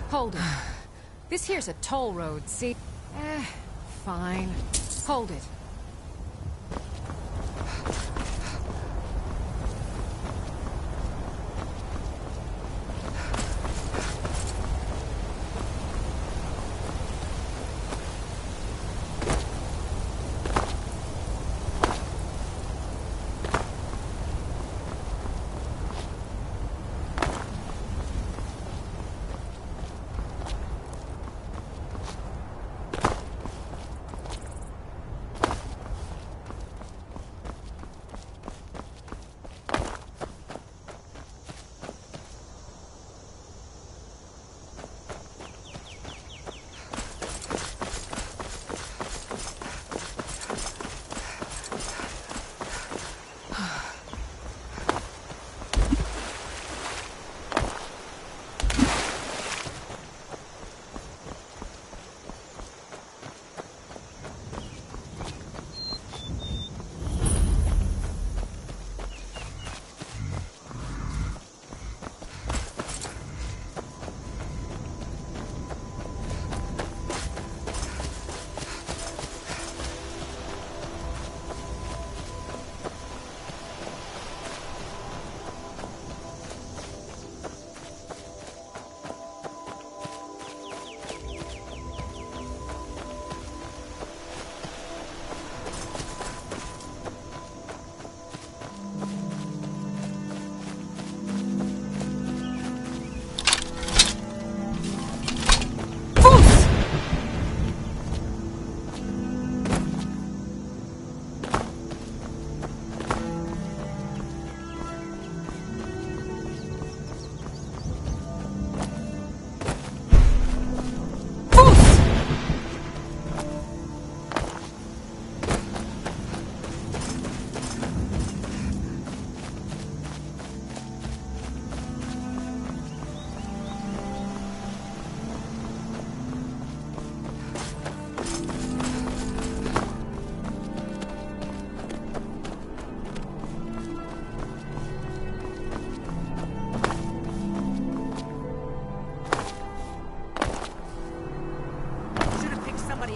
Hold it. This here's a toll road, see? Fine. Hold it.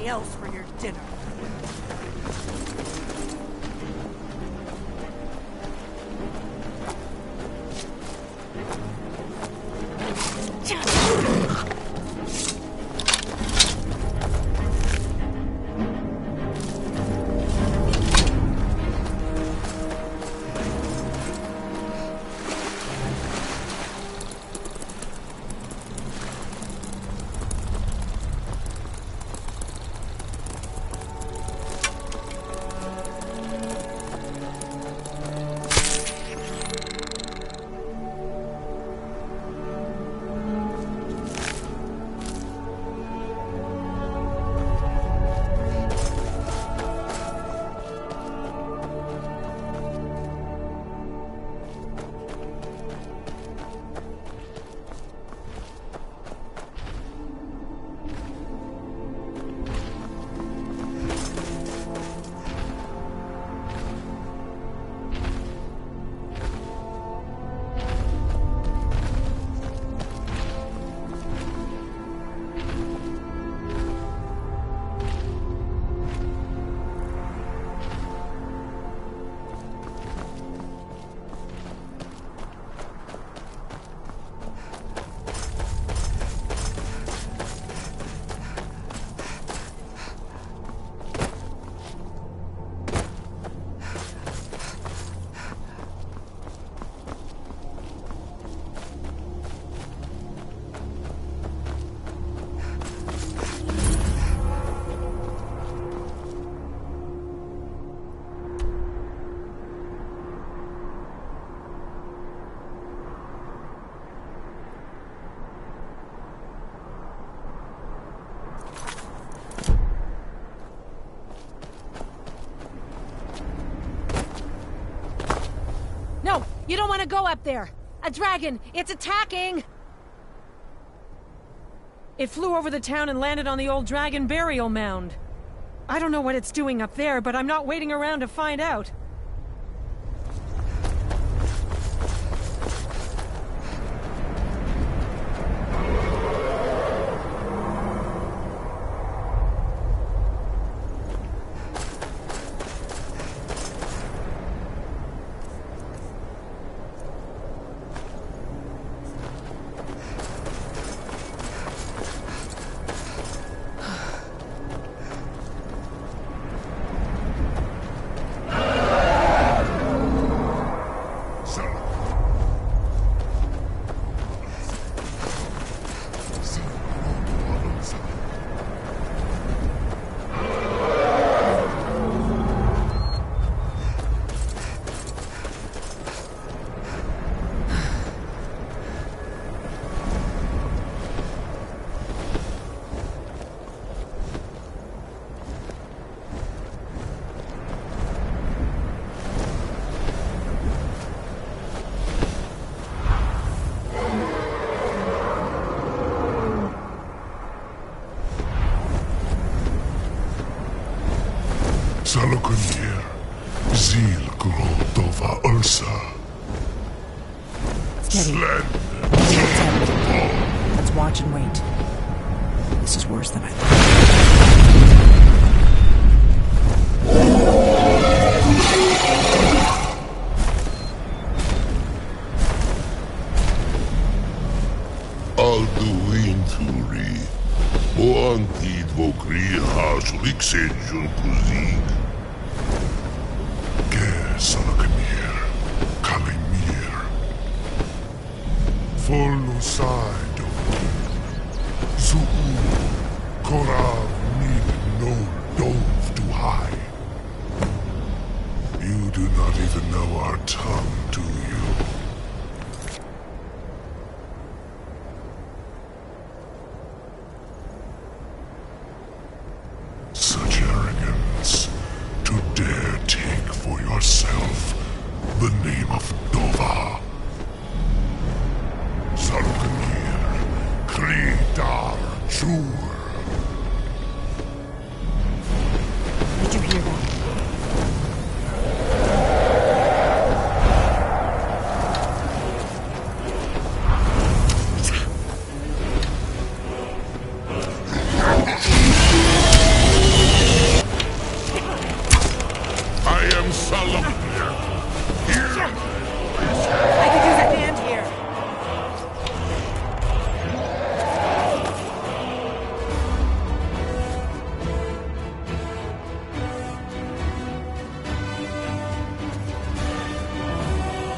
Else for your dinner. You don't want to go up there! A dragon! It's attacking! It flew over the town and landed on the old dragon burial mound. I don't know what it's doing up there, but I'm not waiting around to find out. Let's watch and wait. This is worse than I thought. Alduinturi, o antid vokria suliksenjun kuzig. Ge salakamir, kalimir. Folusaido. Zuu, korav nid no dove to high. You do not even know our tongue, do you? Such arrogance, to dare take for yourself the name of Dova. Salkanir, Kridar, Jur. Did you hear that? I am Salamir. Here. I could use a hand here.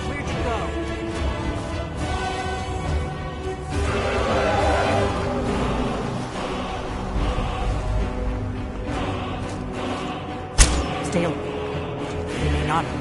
Where'd you go? Stay away. You may not know.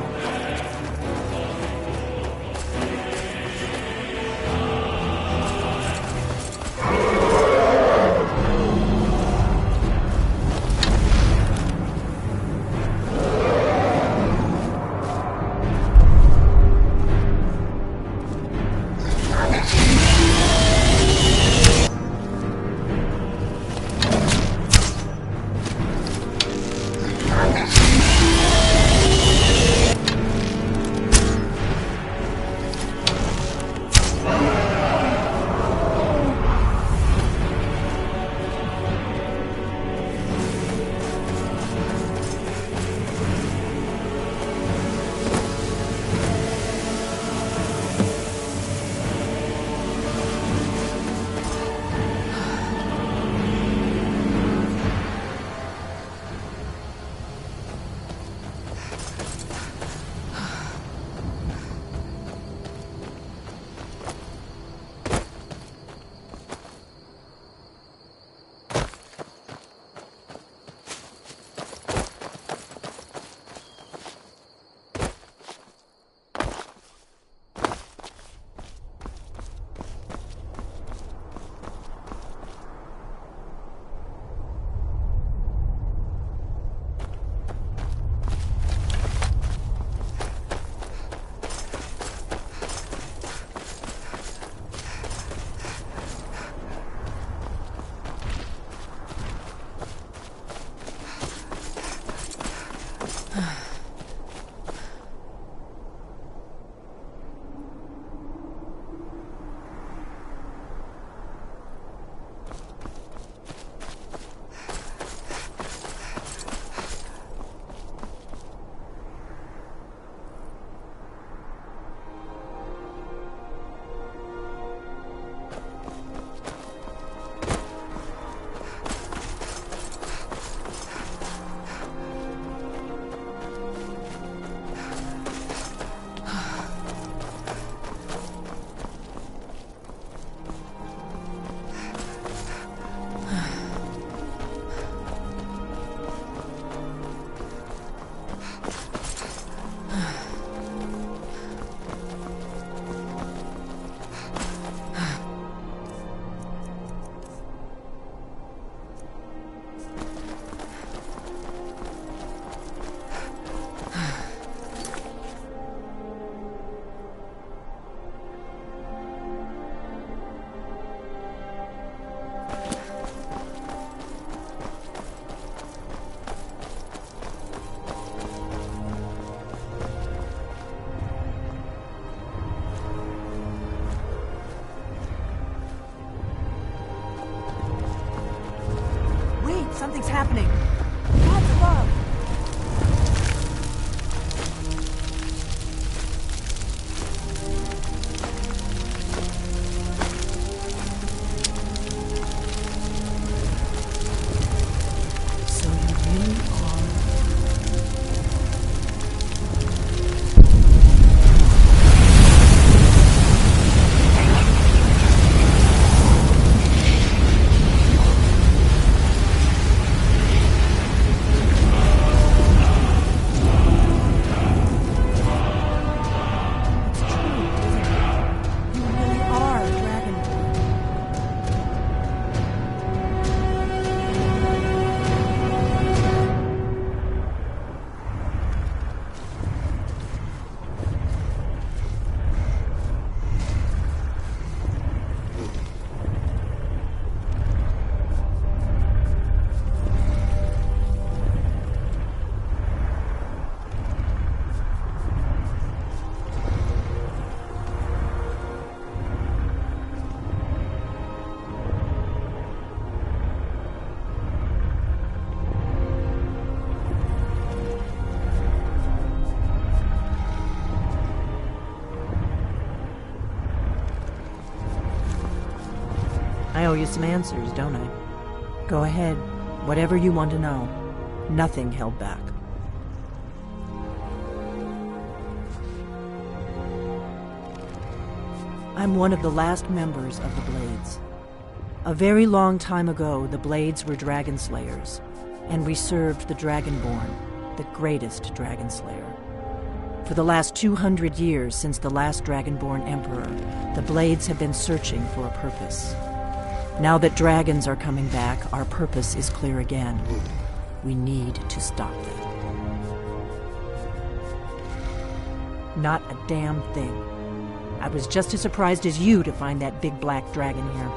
Something's happening. God's above. So you really are. I owe you some answers, don't I? Go ahead. Whatever you want to know. Nothing held back. I'm one of the last members of the Blades. A very long time ago, the Blades were dragon slayers, and we served the Dragonborn, the greatest dragon slayer. For the last 200 years since the last Dragonborn Emperor, the Blades have been searching for a purpose. Now that dragons are coming back, our purpose is clear again. We need to stop them. Not a damn thing. I was just as surprised as you to find that big black dragon here.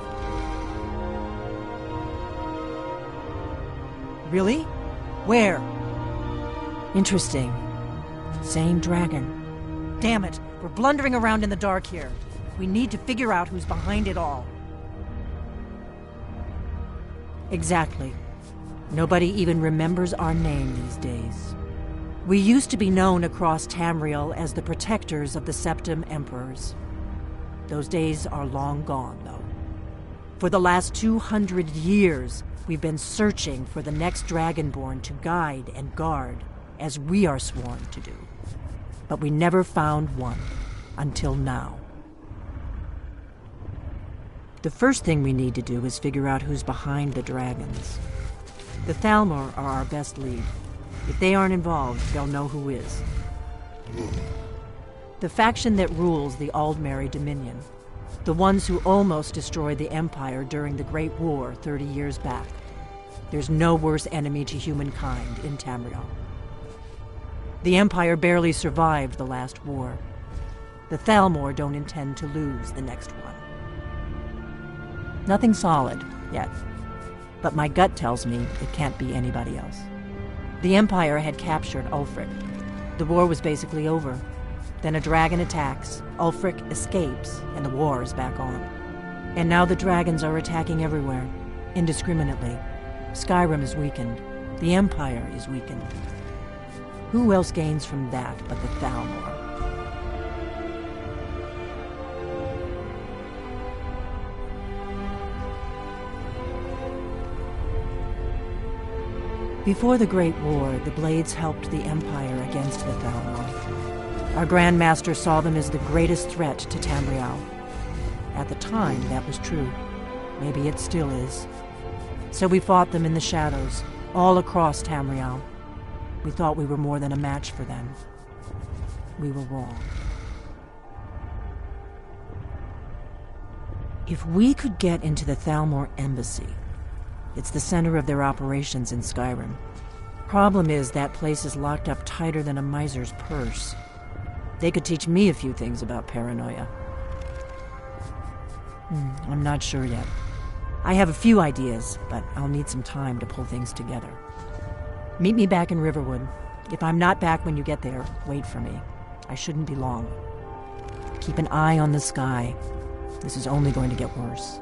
Really? Where? Interesting. Same dragon. Damn it, we're blundering around in the dark here. We need to figure out who's behind it all. Exactly. Nobody even remembers our name these days. We used to be known across Tamriel as the protectors of the Septim Emperors. Those days are long gone, though. For the last 200 years, we've been searching for the next Dragonborn to guide and guard, as we are sworn to do. But we never found one, until now. The first thing we need to do is figure out who's behind the dragons. The Thalmor are our best lead. If they aren't involved, they'll know who is. The faction that rules the Aldmeri Dominion. The ones who almost destroyed the Empire during the Great War 30 years back. There's no worse enemy to humankind in Tamriel. The Empire barely survived the last war. The Thalmor don't intend to lose the next one. Nothing solid, yet. But my gut tells me it can't be anybody else. The Empire had captured Ulfric. The war was basically over. Then a dragon attacks, Ulfric escapes, and the war is back on. And now the dragons are attacking everywhere, indiscriminately. Skyrim is weakened. The Empire is weakened. Who else gains from that but the Thalmor? Before the Great War, the Blades helped the Empire against the Thalmor. Our Grand Master saw them as the greatest threat to Tamriel. At the time, that was true. Maybe it still is. So we fought them in the shadows, all across Tamriel. We thought we were more than a match for them. We were wrong. If we could get into the Thalmor embassy, it's the center of their operations in Skyrim. Problem is, that place is locked up tighter than a miser's purse. They could teach me a few things about paranoia. I'm not sure yet. I have a few ideas, but I'll need some time to pull things together. Meet me back in Riverwood. If I'm not back when you get there, wait for me. I shouldn't be long. Keep an eye on the sky. This is only going to get worse.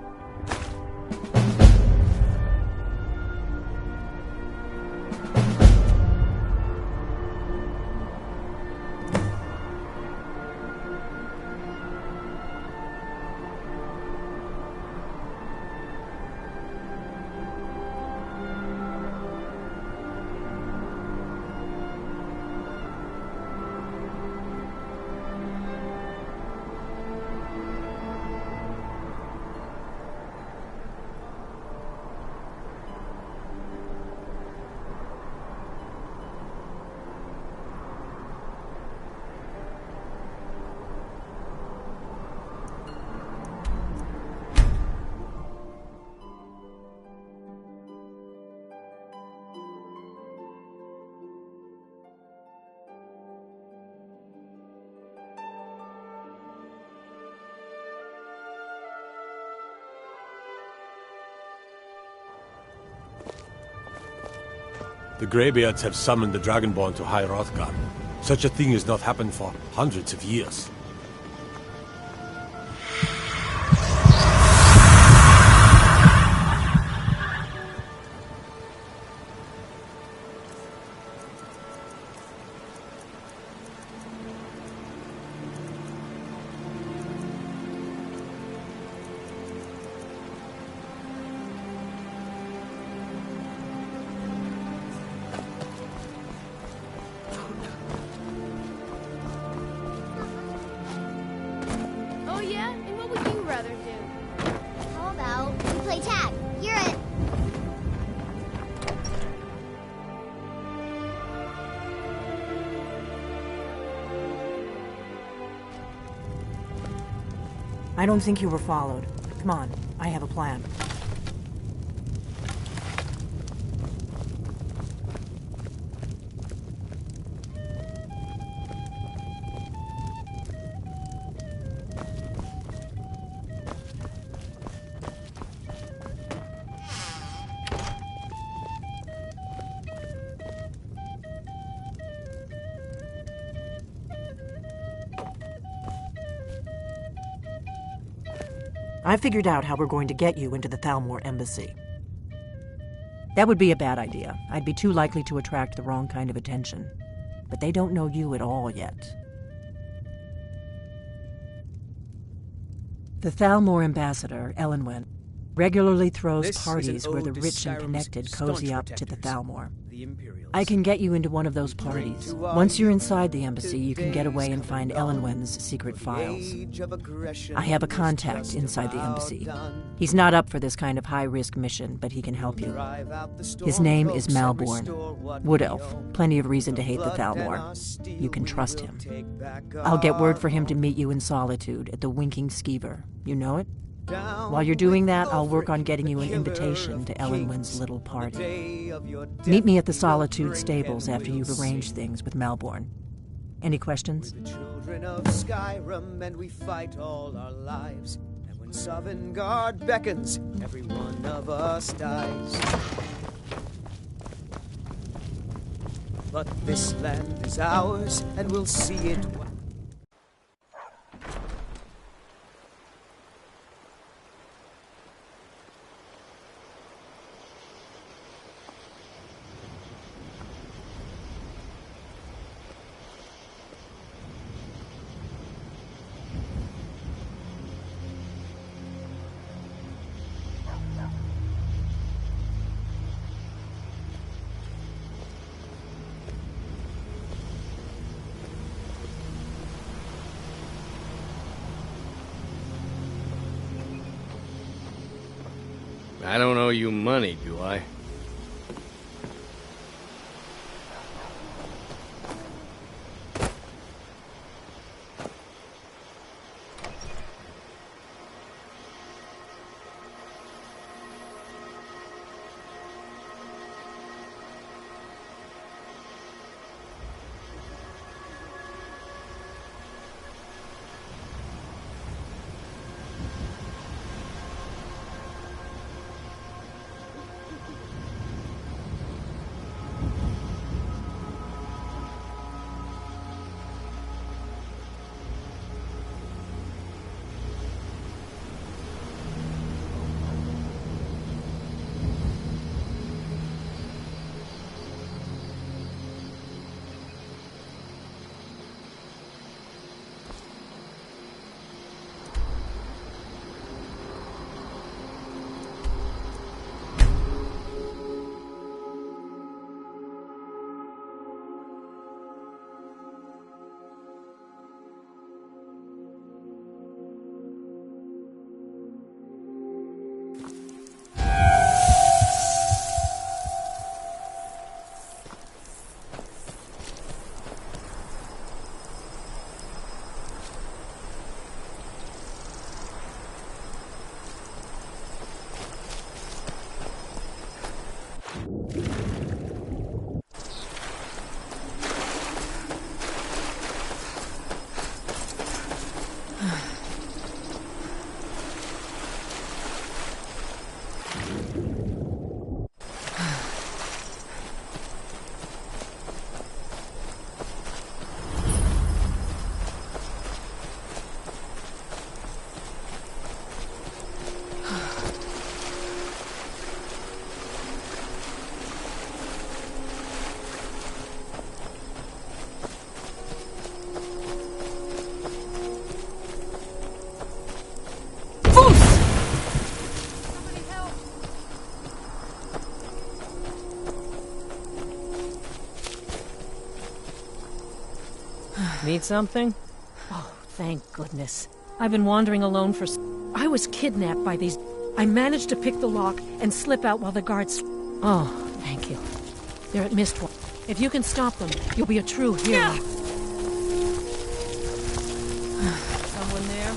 The Greybeards have summoned the Dragonborn to High Hrothgar. Such a thing has not happened for hundreds of years. Oh yeah? And what would you rather do? How about we play tag? You're it. I don't think you were followed. Come on, I have a plan. I figured out how we're going to get you into the Thalmor embassy. That would be a bad idea. I'd be too likely to attract the wrong kind of attention. But they don't know you at all yet. The Thalmor ambassador, Elenwen, regularly throws parties where the rich and connected cozy up to the Thalmor. I can get you into one of those parties. Once you're inside the embassy, you can get away and find Elenwen's secret files. I have a contact inside the embassy. He's not up for this kind of high-risk mission, but he can help you. His name is Malborn. Wood Elf. Plenty of reason to hate the Thalmor. You can trust him. I'll get word for him to meet you in Solitude at the Winking Skeever. You know it? While you're doing that, I'll work on getting you an invitation to Elenwen's little party. Meet me at the Solitude stables after you've arranged things with Malborn. Any questions? We're the children of Skyrim, and we fight all our lives. And when Sovngarde beckons, every one of us dies. But this land is ours, and we'll see it. I don't owe you money, do I? Need something? Oh, thank goodness. I've been wandering alone for... I was kidnapped by these... I managed to pick the lock and slip out while the guards... Oh, thank you. They're at Mistwalk. If you can stop them, you'll be a true hero. Yeah. Someone there?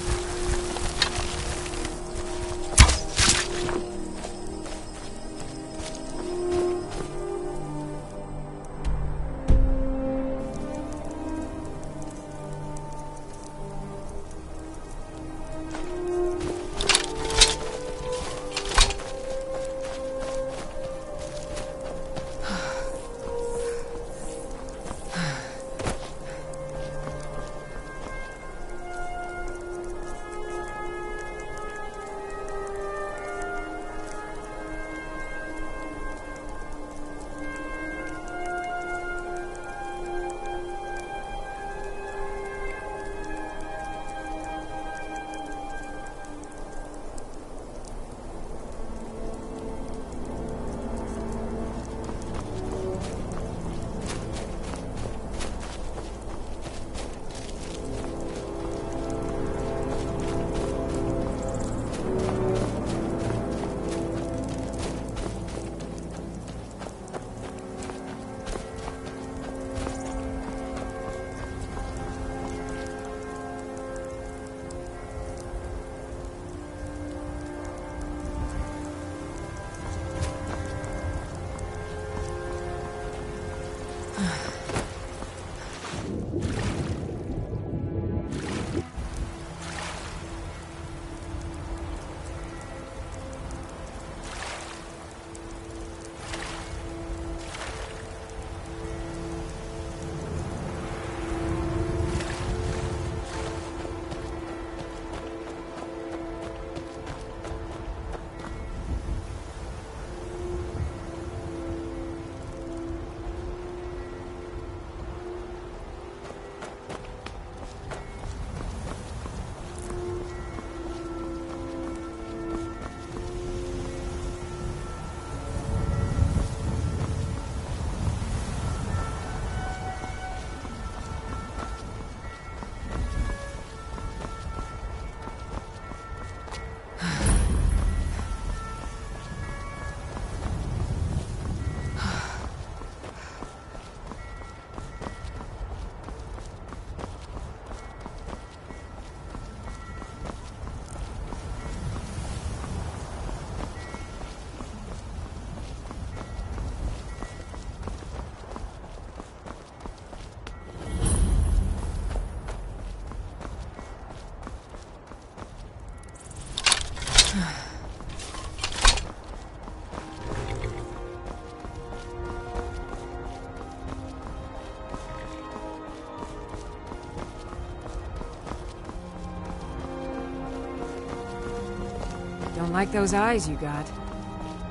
Don't like those eyes you got.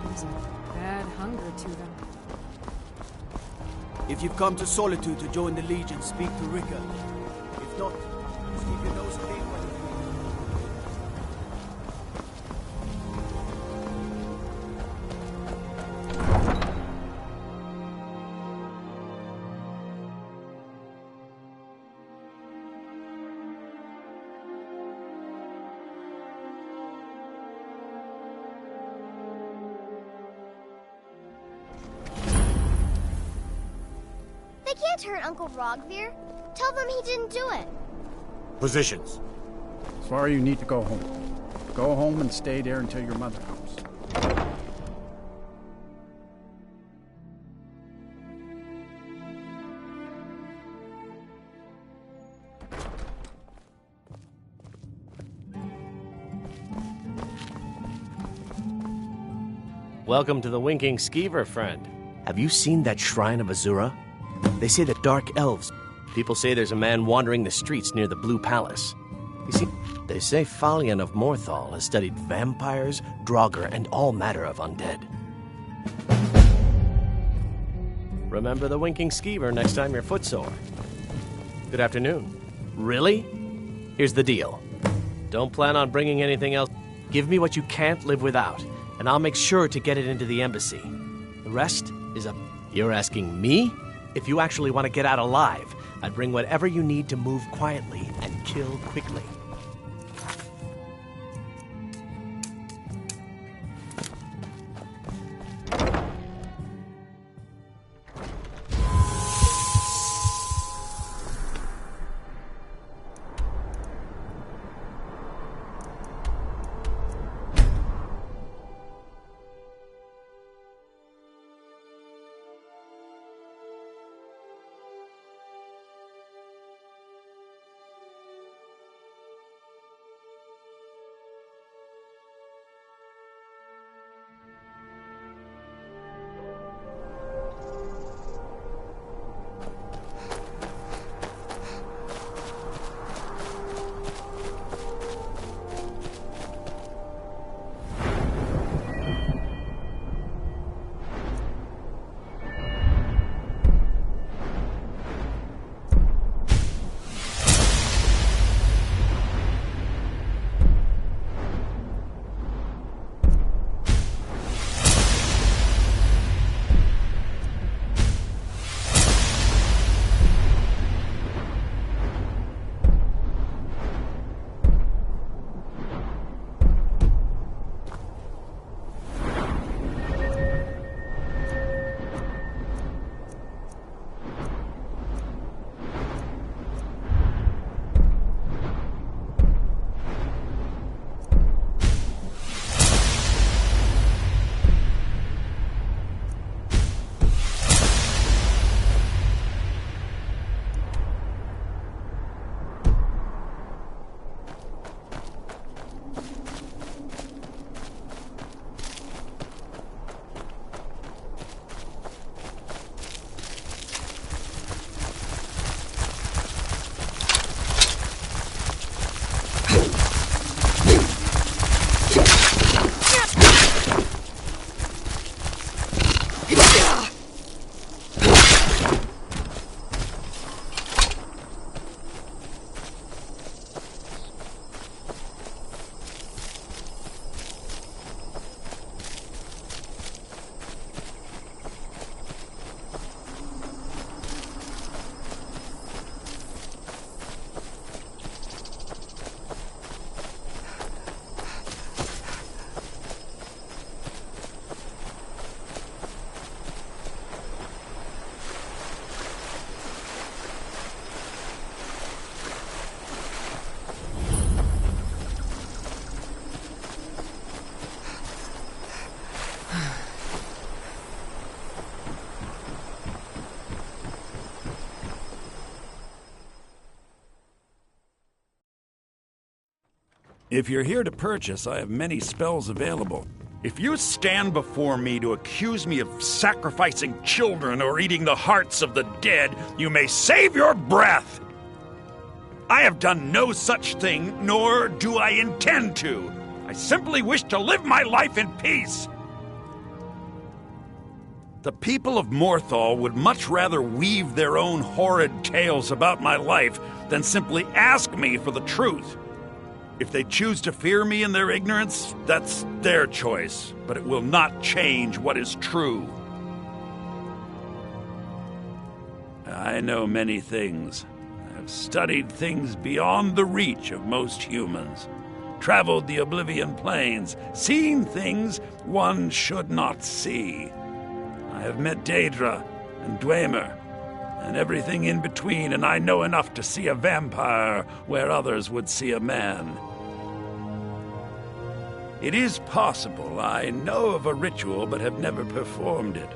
There's a bad hunger to them. If you've come to Solitude to join the Legion, speak to Rika. If not, just keep your nose clean when you... They can't hurt Uncle Rogvir. Tell them he didn't do it. Positions. Sorry, you need to go home. Go home and stay there until your mother comes. Welcome to the Winking Skeever, friend. Have you seen that shrine of Azura? They say that dark elves... People say there's a man wandering the streets near the Blue Palace. You see, they say Falion of Morthal has studied vampires, Draugr, and all manner of undead. Remember the Winking Skeever next time you're footsore. Good afternoon. Really? Here's the deal. Don't plan on bringing anything else. Give me what you can't live without, and I'll make sure to get it into the embassy. The rest is up. You're asking me? If you actually want to get out alive, I'd bring whatever you need to move quietly and kill quickly. If you're here to purchase, I have many spells available. If you stand before me to accuse me of sacrificing children or eating the hearts of the dead, you may save your breath! I have done no such thing, nor do I intend to. I simply wish to live my life in peace. The people of Morthal would much rather weave their own horrid tales about my life than simply ask me for the truth. If they choose to fear me in their ignorance, that's their choice, but it will not change what is true. I know many things. I have studied things beyond the reach of most humans, traveled the Oblivion Plains, seen things one should not see. I have met Daedra and Dwemer, and everything in between, and I know enough to see a vampire where others would see a man. It is possible I know of a ritual but have never performed it.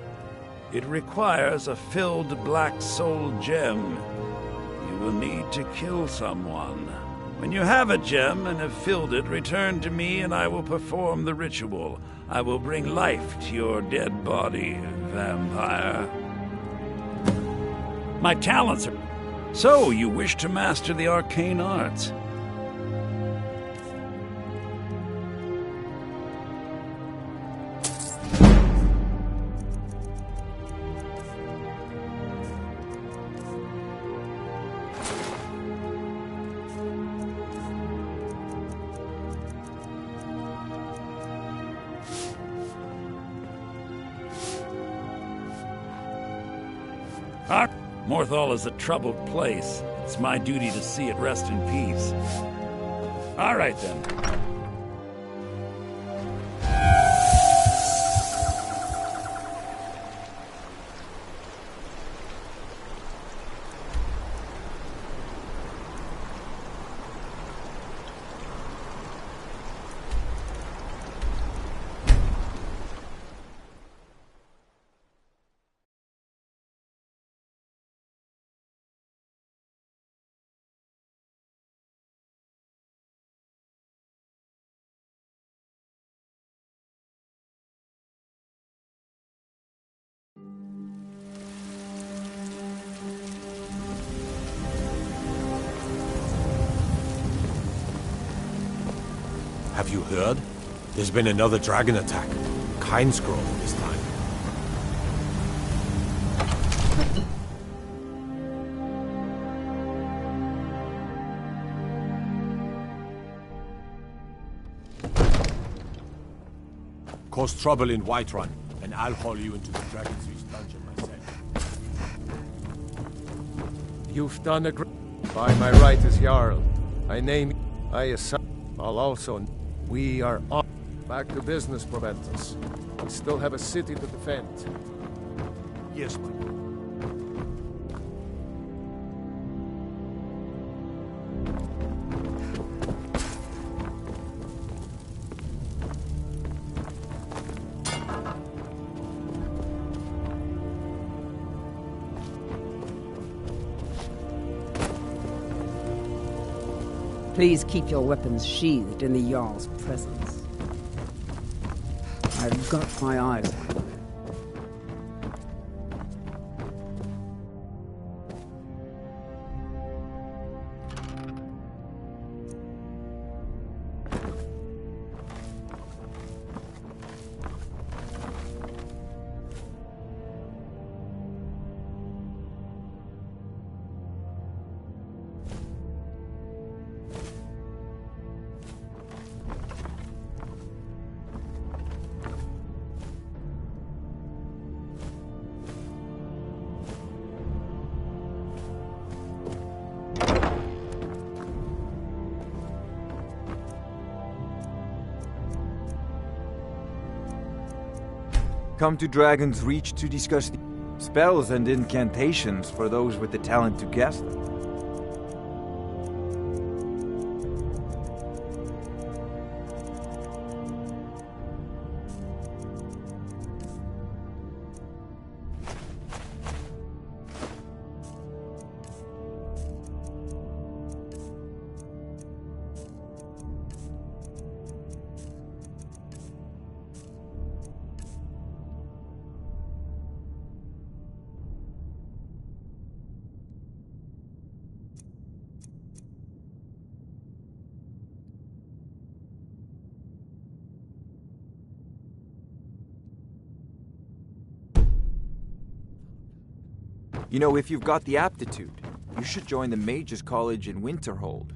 It requires a filled black soul gem. You will need to kill someone. When you have a gem and have filled it, return to me and I will perform the ritual. I will bring life to your dead body, vampire. My talents are... So, you wish to master the arcane arts? Morthal is a troubled place. It's my duty to see it rest in peace. All right, then. Have you heard? There's been another dragon attack. Kind scroll this time. Cause trouble in Whiterun, and I'll haul you into the Dragon's Reach dungeon myself. You've done a great... By my right as Jarl, I name... I assign... I'll also... We are on. Back to business, Proventus. We still have a city to defend. Yes, my lord. Please keep your weapons sheathed in the Jarl's presence. I've got my eyes on you. Come to Dragon's Reach to discuss the spells and incantations for those with the talent to cast them. You know, if you've got the aptitude, you should join the Mages College in Winterhold.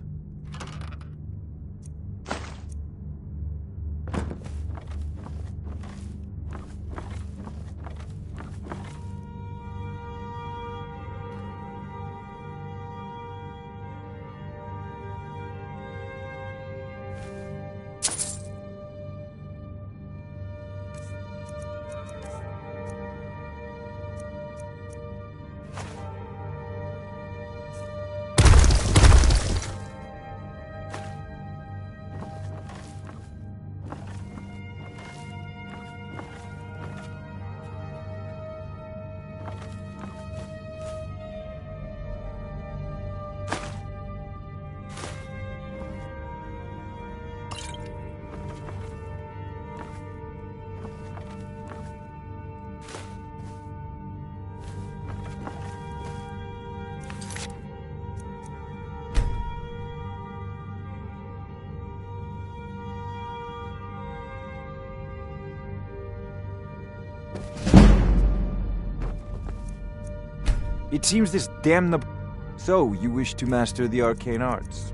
It seems this damnable... So, you wish to master the arcane arts?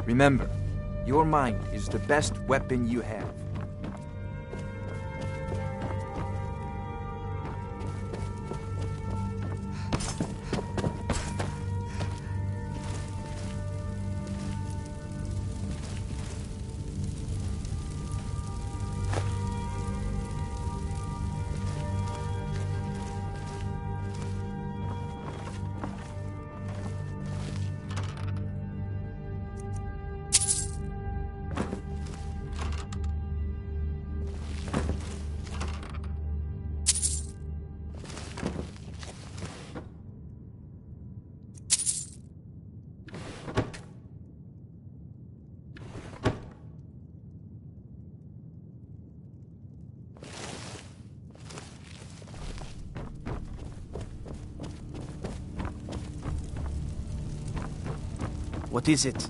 Remember, your mind is the best weapon you have. What is it?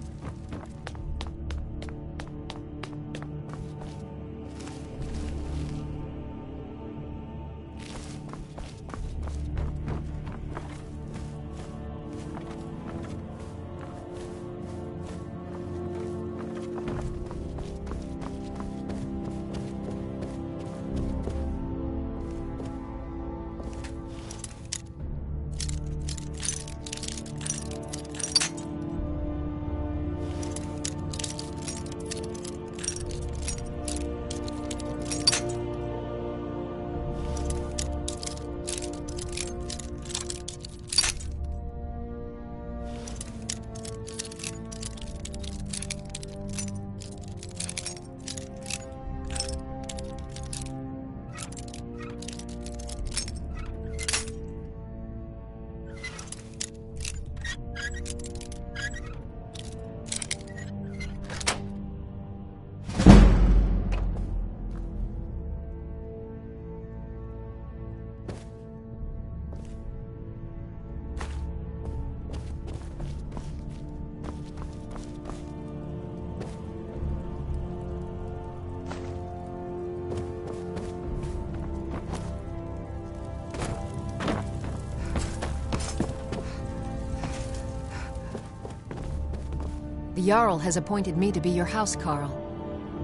The Jarl has appointed me to be your housecarl.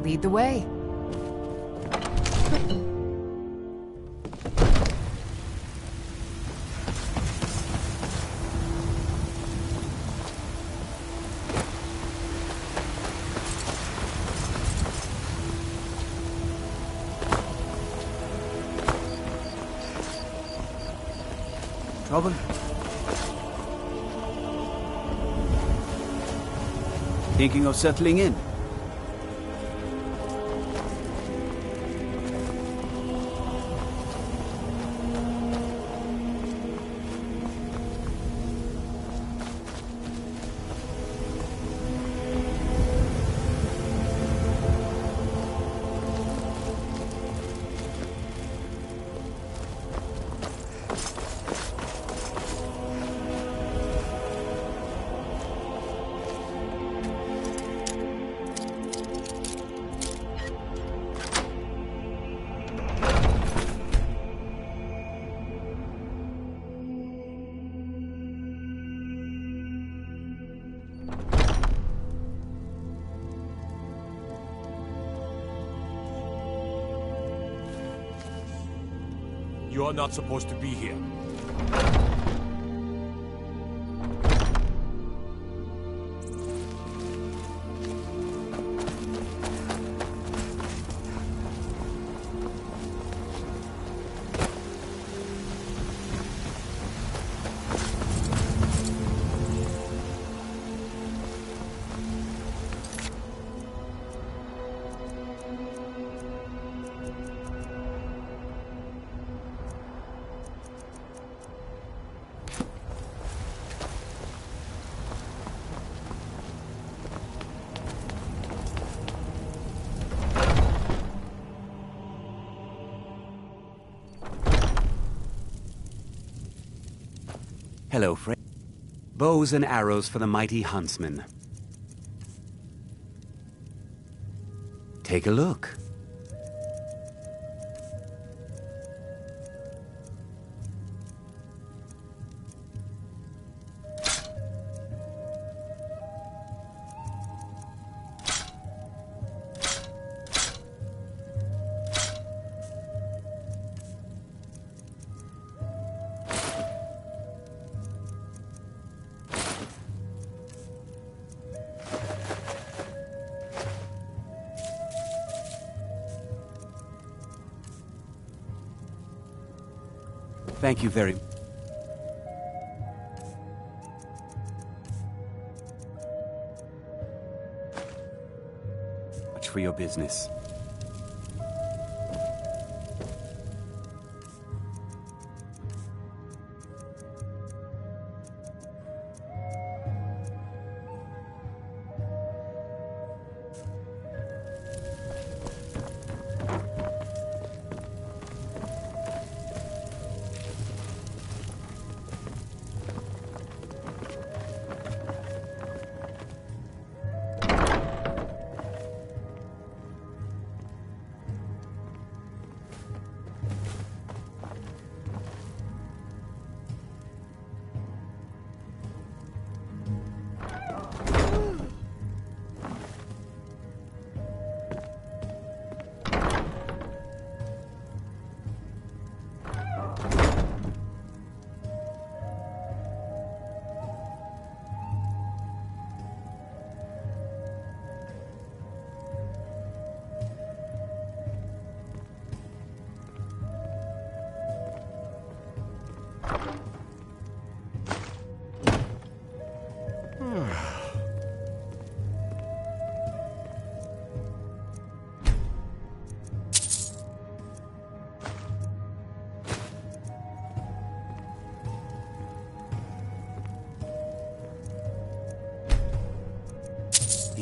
Lead the way. Trouble? Thinking of settling in? You are not supposed to be here. Hello, friend. Bows and arrows for the mighty huntsman. Take a look. Thank you very much for your business.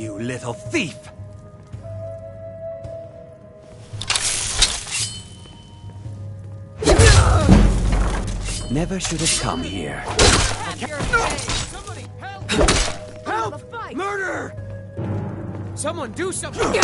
You little thief! Never should have come here. Somebody help! Help! Murder! Someone do something!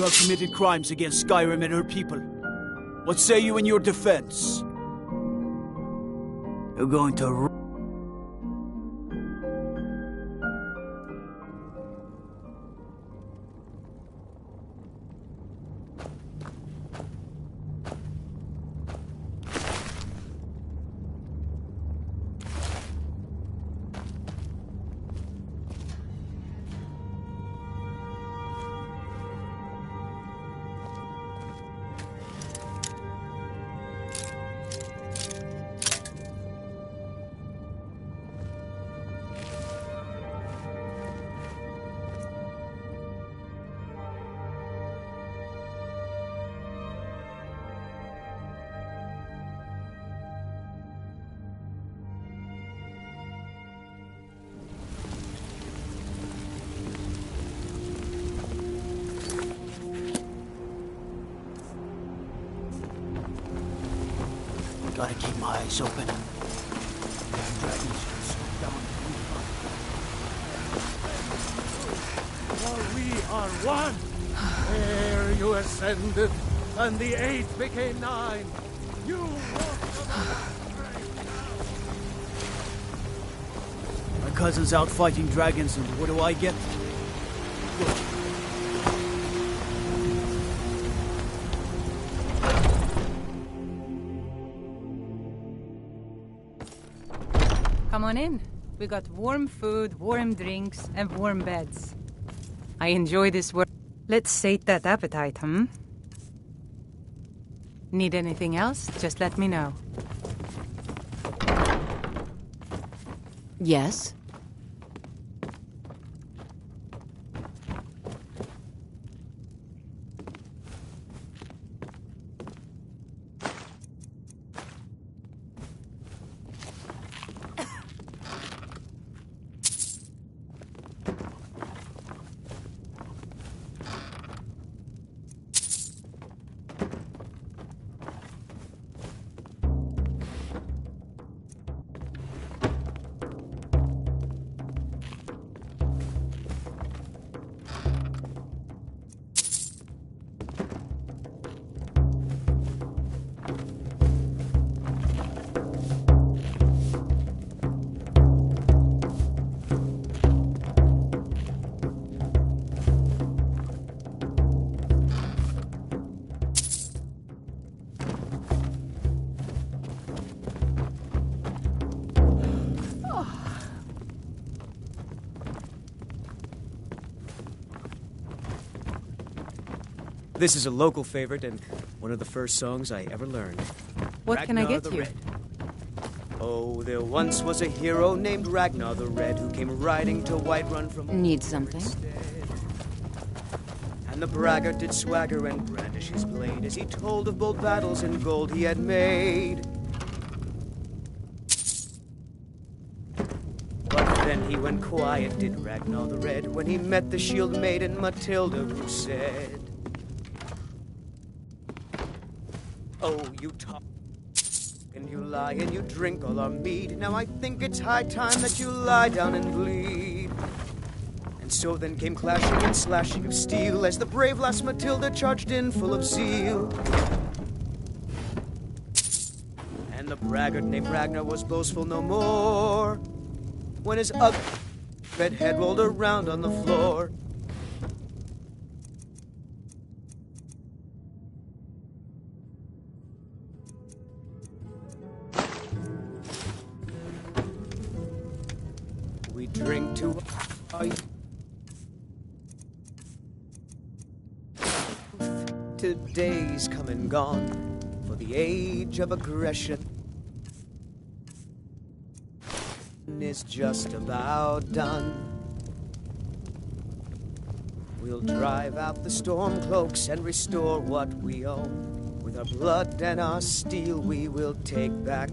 You have committed crimes against Skyrim and her people. What say you in your defense? You're going to... Gotta keep my eyes open. For we are one. Ere you ascended, and the 8 became 9. You walked My cousin's out fighting dragons, and what do I get? Come on in. We got warm food, warm drinks, and warm beds. I enjoy this work. Let's sate that appetite, hmm? Need anything else? Just let me know. Yes? This is a local favorite and one of the first songs I ever learned. What can I Ragnar get the you? Red. Oh, there once was a hero named Ragnar the Red who came riding to Whiterun from... Need something? And the braggart did swagger and brandish his blade as he told of bold battles and gold he had made. But then he went quiet, did Ragnar the Red, when he met the shield maiden Matilda, who said, "Oh, you talk and you lie and you drink all our mead. Now I think it's high time that you lie down and bleed." And so then came clashing and slashing of steel as the brave lass Matilda charged in full of zeal. And the braggart named Ragnar was boastful no more when his ugly red head rolled around on the floor. We drink to our youth, today's come and gone, for the age of aggression is just about done. We'll drive out the storm cloaks and restore what we own. With our blood and our steel we will take back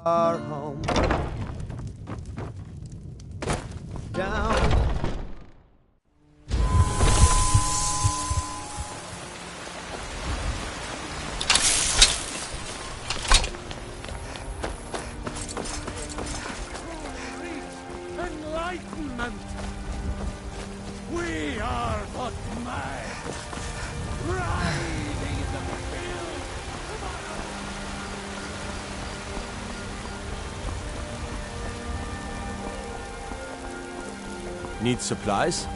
our home. Down. Enlightenment! We are but mad, riding in the field. Need supplies?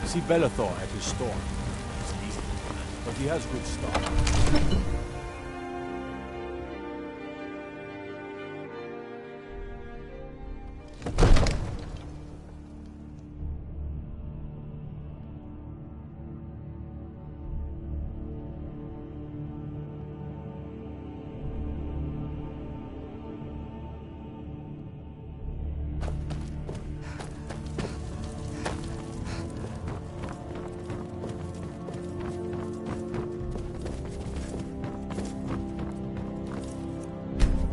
See Bellathor at his store. It's easy, but he has good stock.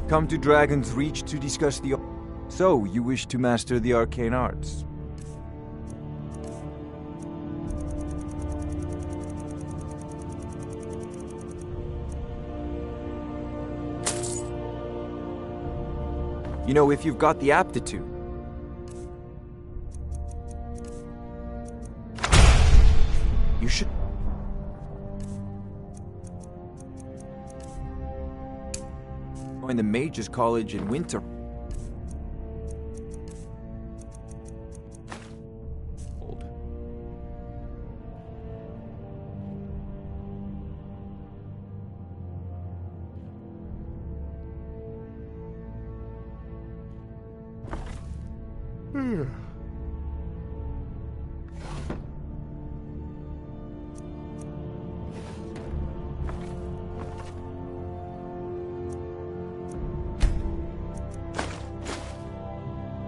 Come to Dragon's Reach to discuss the... So, you wish to master the arcane arts? You know, if you've got the aptitude. You should... join the Mages College in winter.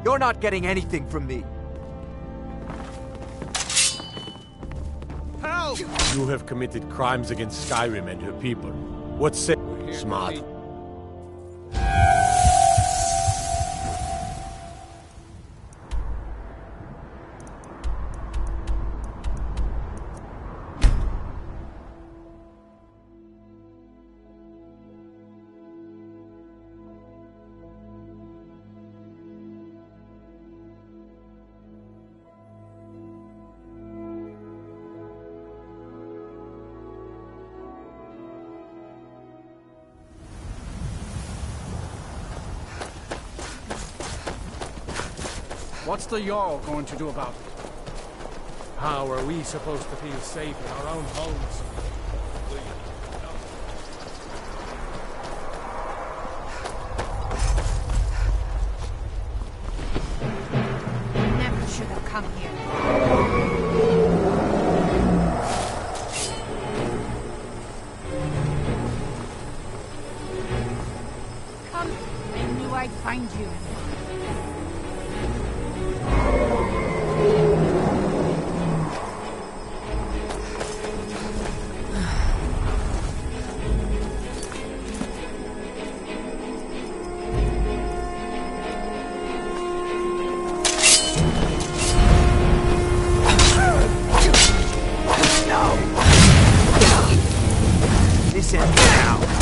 You're not getting anything from me. Help! You have committed crimes against Skyrim and her people. What say? Smart. What's the Jarl going to do about it? How are we supposed to feel safe in our own homes? I'd find you. This ends now.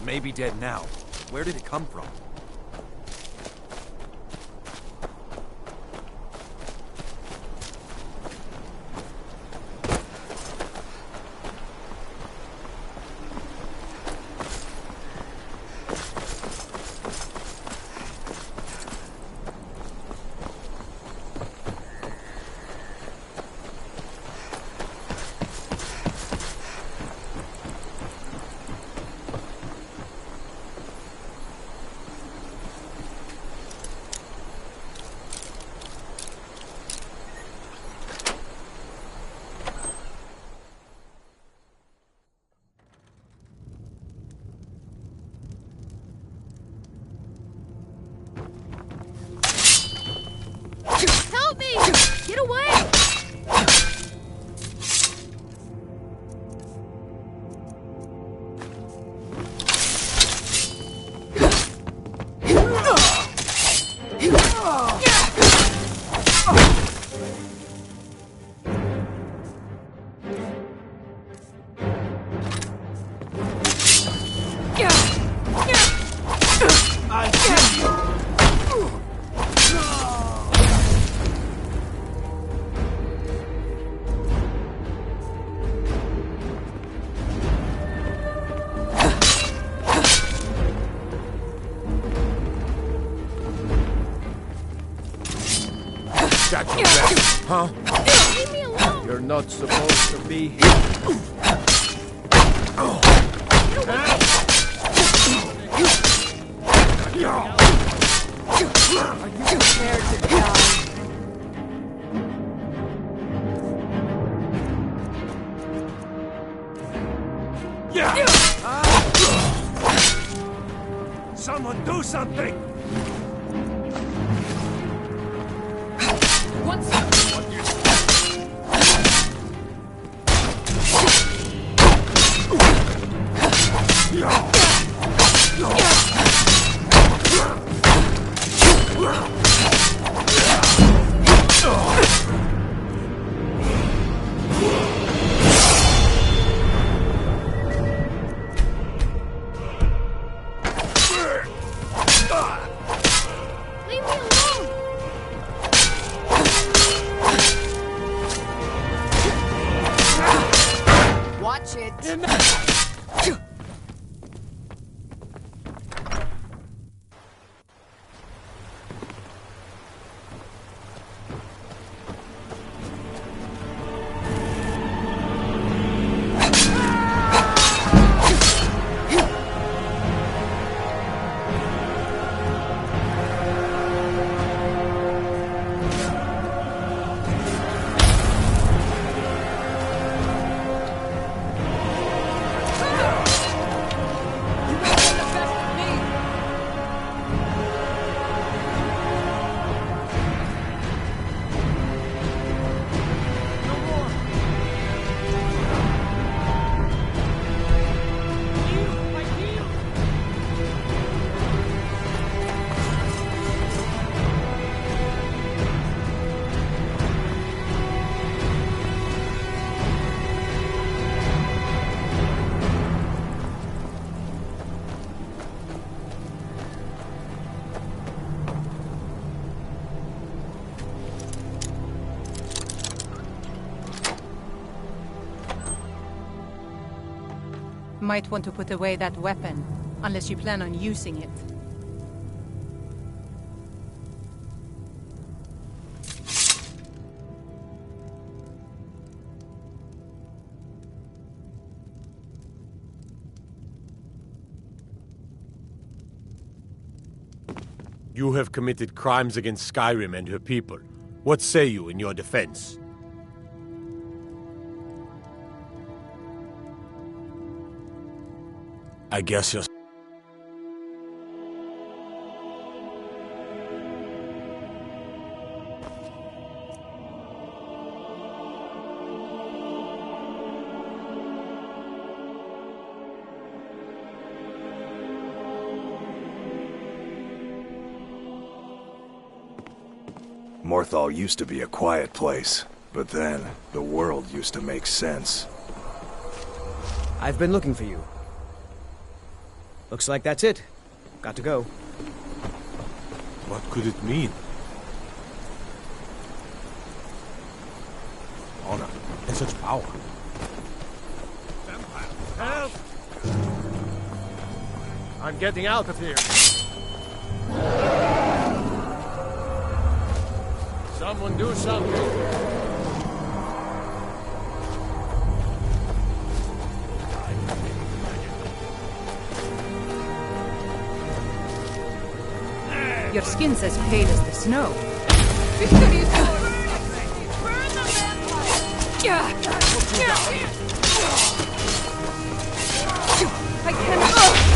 It may be dead now. Where did it come from? Help me! Get away! Huh? Leave me alone! You're not supposed to be here. Are you prepared to die? Someone do something! Watch it. Might want to put away that weapon, unless you plan on using it. You have committed crimes against Skyrim and her people. What say you in your defense? I guess you're... Morthal used to be a quiet place, but then the world used to make sense. I've been looking for you. Looks like that's it. Got to go. What could it mean? Honor and such power. Help! I'm getting out of here. Someone do something. Your skin's as pale as the snow. I cannot.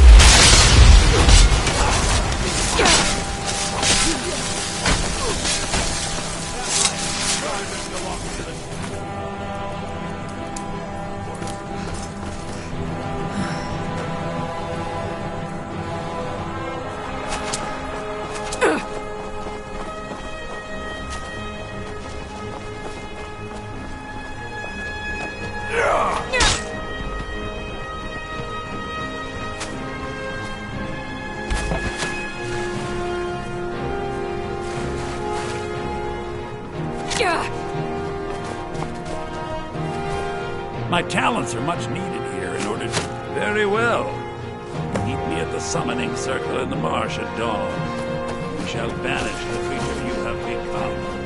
My talents are much needed here in order to... Very well. Meet me at the summoning circle in the marsh at dawn. We shall banish the creature you have become.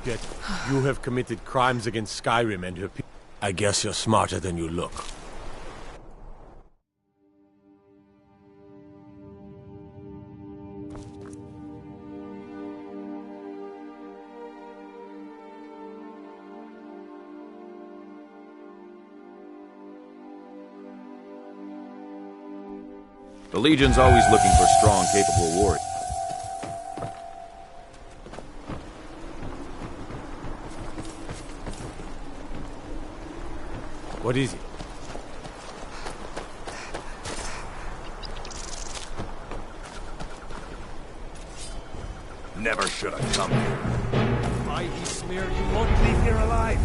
that you have committed crimes against Skyrim and her people. I guess you're smarter than you look. The Legion's always looking for strong, capable warriors. What is it? Never should have come here. By he smeared, you won't leave here alive.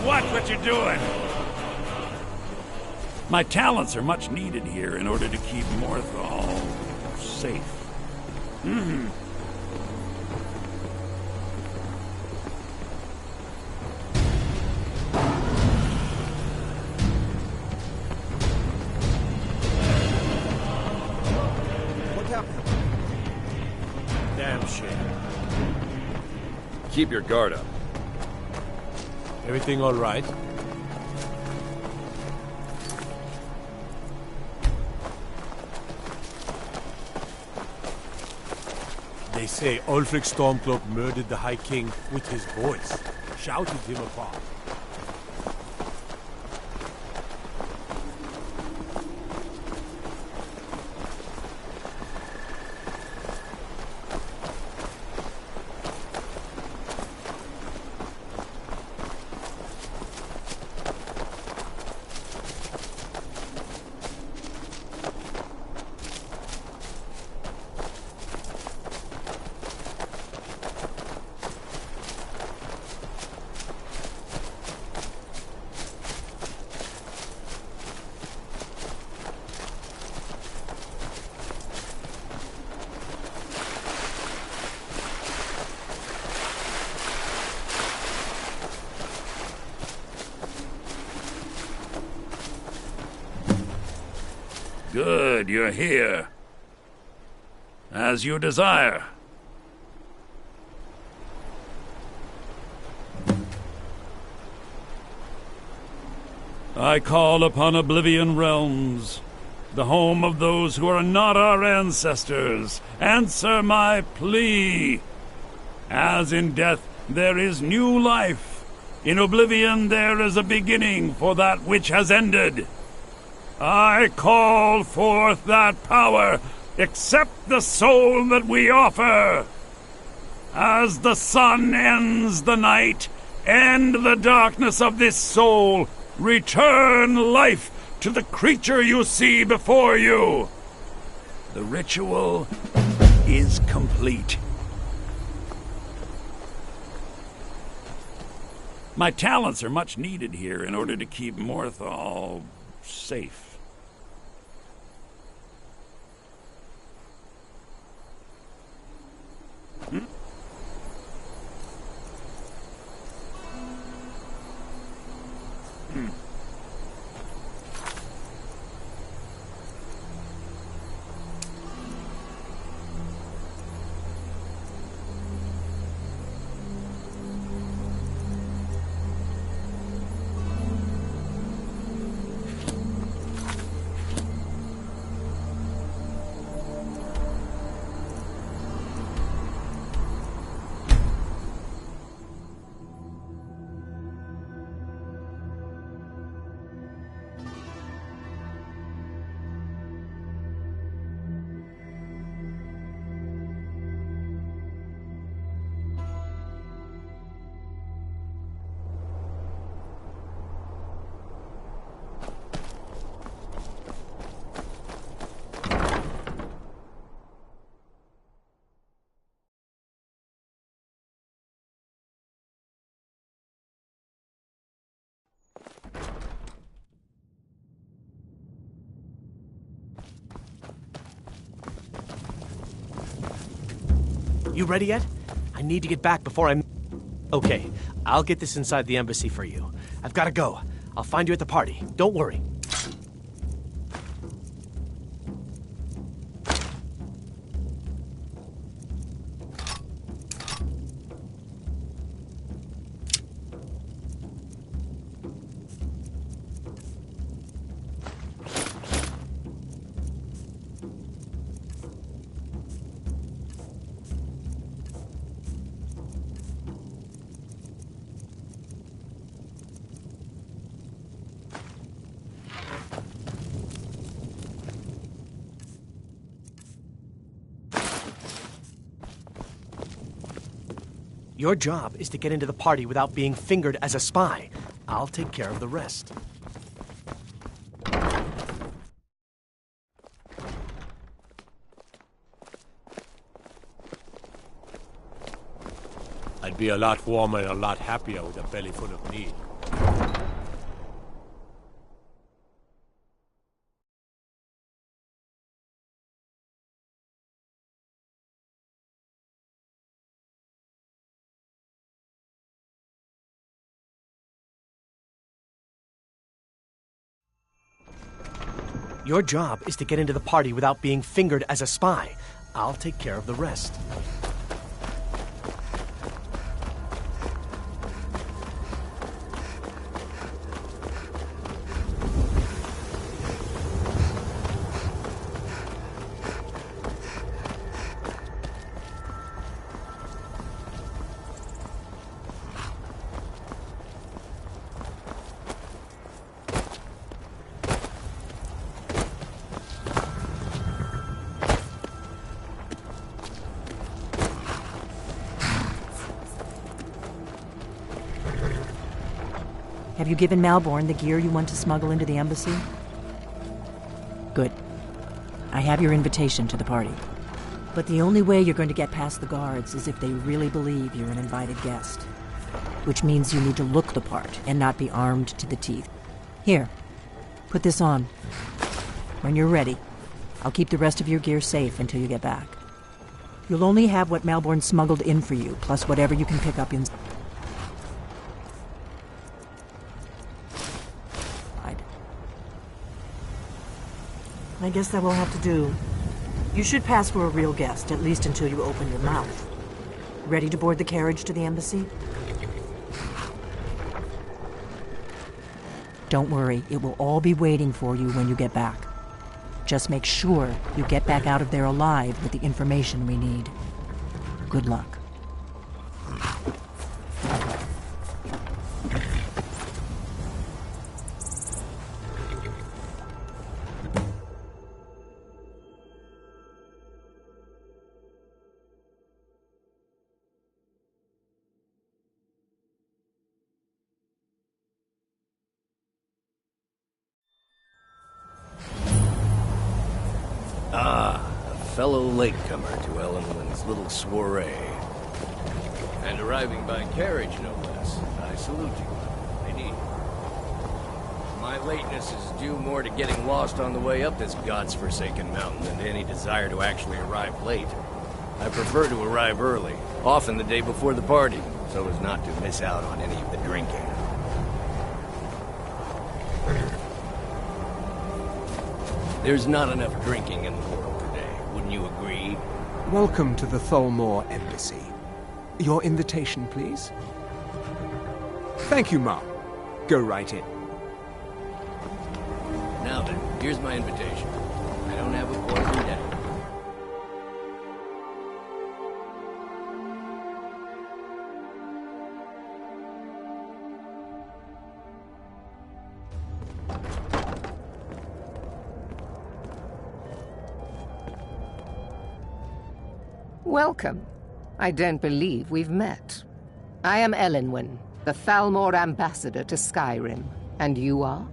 Watch what you're doing! My talents are much needed here in order to keep Morthal safe. What happened? Damn shame. Keep your guard up. Everything all right? They say Ulfric Stormcloak murdered the High King with his voice, shouted him apart. Good, you're here. As you desire. I call upon Oblivion Realms, the home of those who are not our ancestors. Answer my plea. As in death there is new life, in Oblivion there is a beginning for that which has ended. I call forth that power. Accept the soul that we offer. As the sun ends the night, end the darkness of this soul. Return life to the creature you see before you. The ritual is complete. My talents are much needed here in order to keep Morthal safe. You ready yet? I need to get back before I'm... Okay, I'll get this inside the embassy for you. I've got to go. I'll find you at the party. Don't worry. Your job is to get into the party without being fingered as a spy. I'll take care of the rest. I'd be a lot warmer and a lot happier with a belly full of meat. Your job is to get into the party without being fingered as a spy. I'll take care of the rest. Have you given Malborn the gear you want to smuggle into the embassy? Good. I have your invitation to the party. But the only way you're going to get past the guards is if they really believe you're an invited guest. Which means you need to look the part and not be armed to the teeth. Here, put this on. When you're ready, I'll keep the rest of your gear safe until you get back. You'll only have what Malborn smuggled in for you, plus whatever you can pick up inside. I guess that will have to do. You should pass for a real guest, at least until you open your mouth. Ready to board the carriage to the embassy? Don't worry, it will all be waiting for you when you get back. Just make sure you get back out of there alive with the information we need. Good luck. Fellow latecomer to Ellenland's little soiree. And arriving by carriage, no less. I salute you, lady. My lateness is due more to getting lost on the way up this god's-forsaken mountain than to any desire to actually arrive late. I prefer to arrive early, often the day before the party, so as not to miss out on any of the drinking. There's not enough drinking in the world. Wouldn't you agree? Welcome to the Tholmor Embassy. Your invitation, please? Thank you, Mom. Go right in. Now then, here's my invitation. I don't have a poison day. Welcome. I don't believe we've met. I am Elenwen, the Thalmor ambassador to Skyrim. And you are?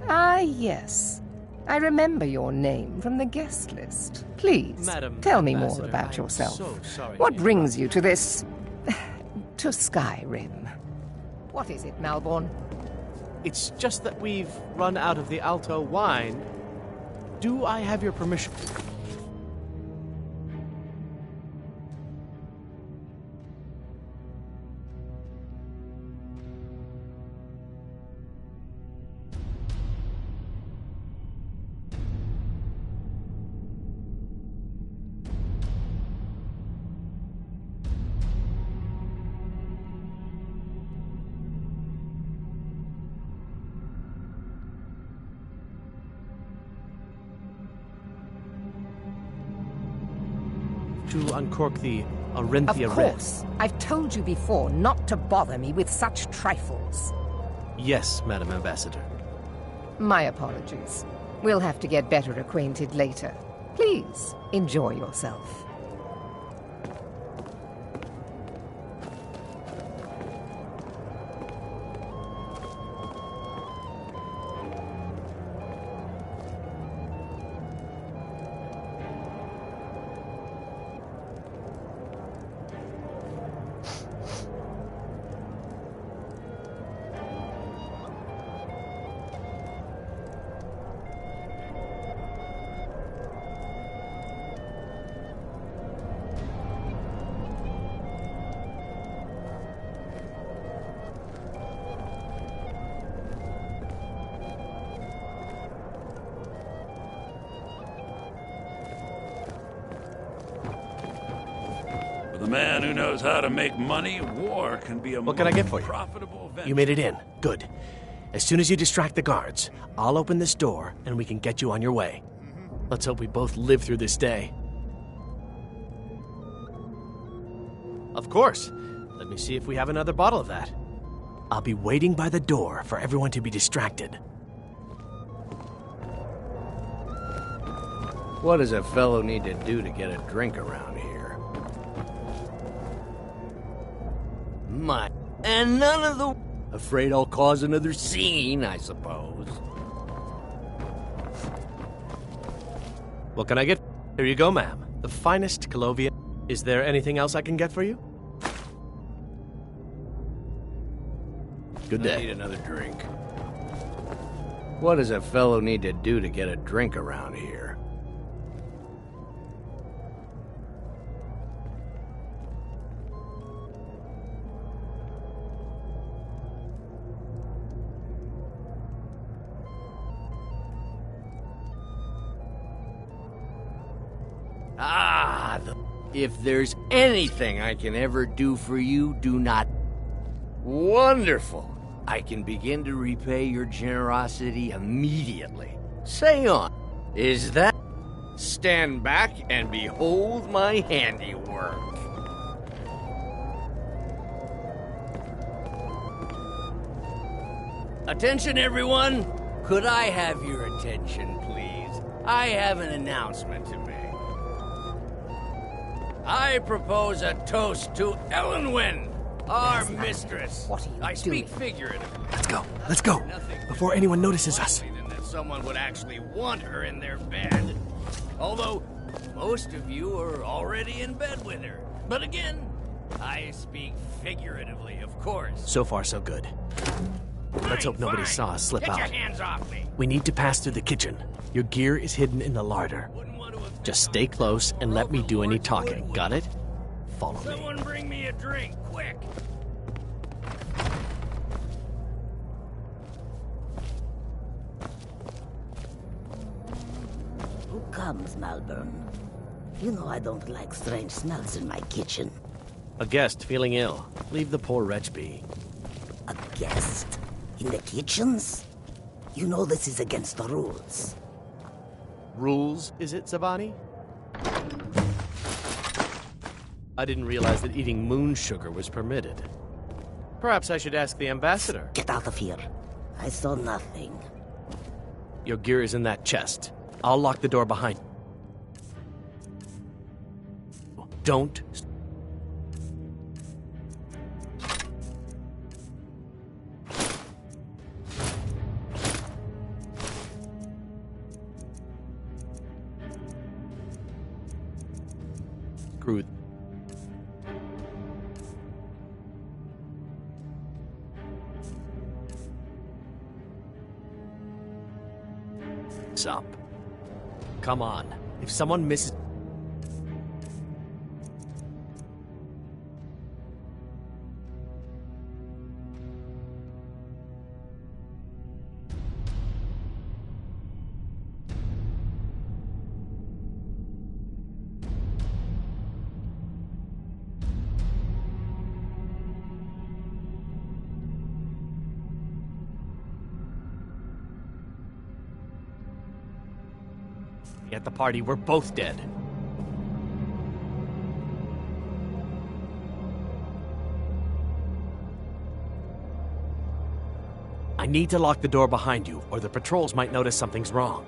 Ah, yes. I remember your name from the guest list. Please, Madam tell me more Ambassador, about I'm yourself. so sorry What to brings you to this... to Skyrim? What is it, Malborn? It's just that we've run out of the Alto wine. Do I have your permission? To uncork the Arinthia Of Red. course. I've told you before not to bother me with such trifles. Yes, Madam Ambassador. My apologies. We'll have to get better acquainted later. Please, enjoy yourself. For the man who knows how to make money, war can be a What can I get for you? profitable venture. You made it in. Good. As soon as you distract the guards, I'll open this door and we can get you on your way. Let's hope we both live through this day. Of course. Let me see if we have another bottle of that. I'll be waiting by the door for everyone to be distracted. What does a fellow need to do to get a drink around here? And none of the... Afraid I'll cause another scene, I suppose. What can I get? Here you go, ma'am. The finest Colovian. Is there anything else I can get for you? Good I day. need another drink. What does a fellow need to do to get a drink around here? If there's anything I can ever do for you, do not... Wonderful! I can begin to repay your generosity immediately. Say on. Is that... Stand back and behold my handiwork. Attention, everyone! Could I have your attention, please? I have an announcement to make. I propose a toast to Elenwen, our mistress. What are you I doing? speak figuratively. Let's go. Before anyone notices us. Than that someone would actually want her in their bed. Although, most of you are already in bed with her. But again, I speak figuratively, of course. So far, so good. Let's hope nobody saw us slip Get out. your hands off me. We need to pass through the kitchen. Your gear is hidden in the larder. Just stay close and let me do any talking. Got it? Follow me. Someone bring me a drink, quick. Who comes, Malvern? You know I don't like strange smells in my kitchen. A guest feeling ill. Leave the poor wretch be. A guest? In the kitchens? You know this is against the rules. Rules, is it, Zavani? I didn't realize that eating moon sugar was permitted. Perhaps I should ask the ambassador. Get out of here. I saw nothing. Your gear is in that chest. I'll lock the door behind you. Don't... Screw... up. Come on. If someone misses... At the party, we're both dead. I need to lock the door behind you, or the patrols might notice something's wrong.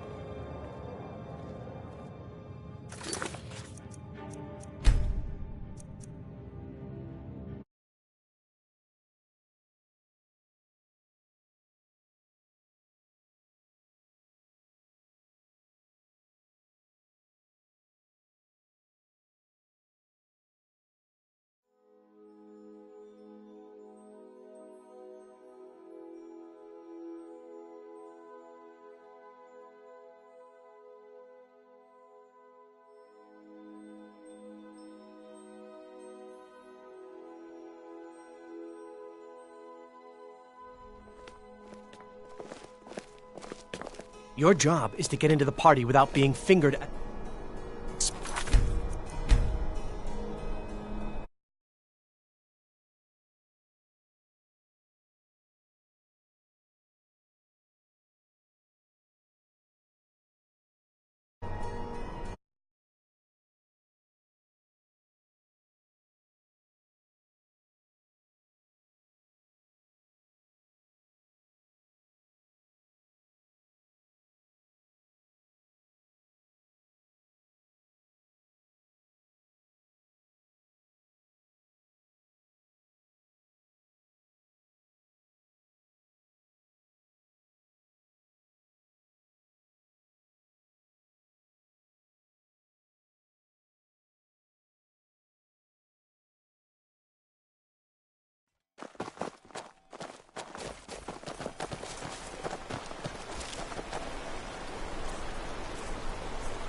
Your job is to get into the party without being fingered.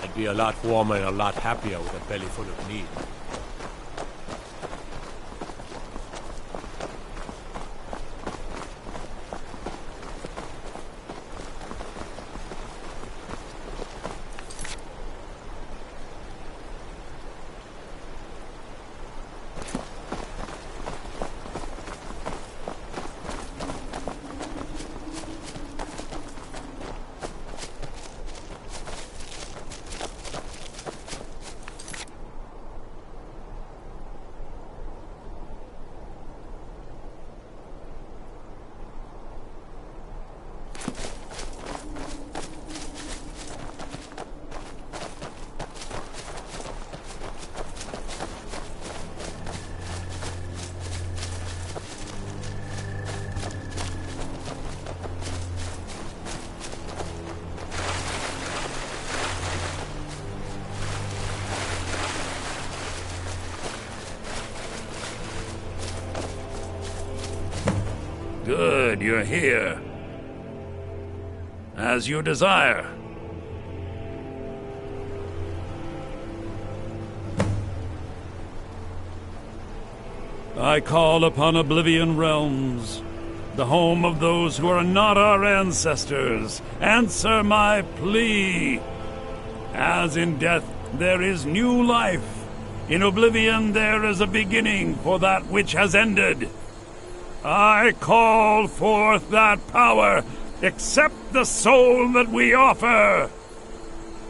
I'd be a lot warmer and a lot happier with a belly full of meat. Good, you're here. As you desire. I call upon Oblivion Realms, the home of those who are not our ancestors. Answer my plea. As in death there is new life, in Oblivion there is a beginning for that which has ended. I call forth that power. Accept the soul that we offer.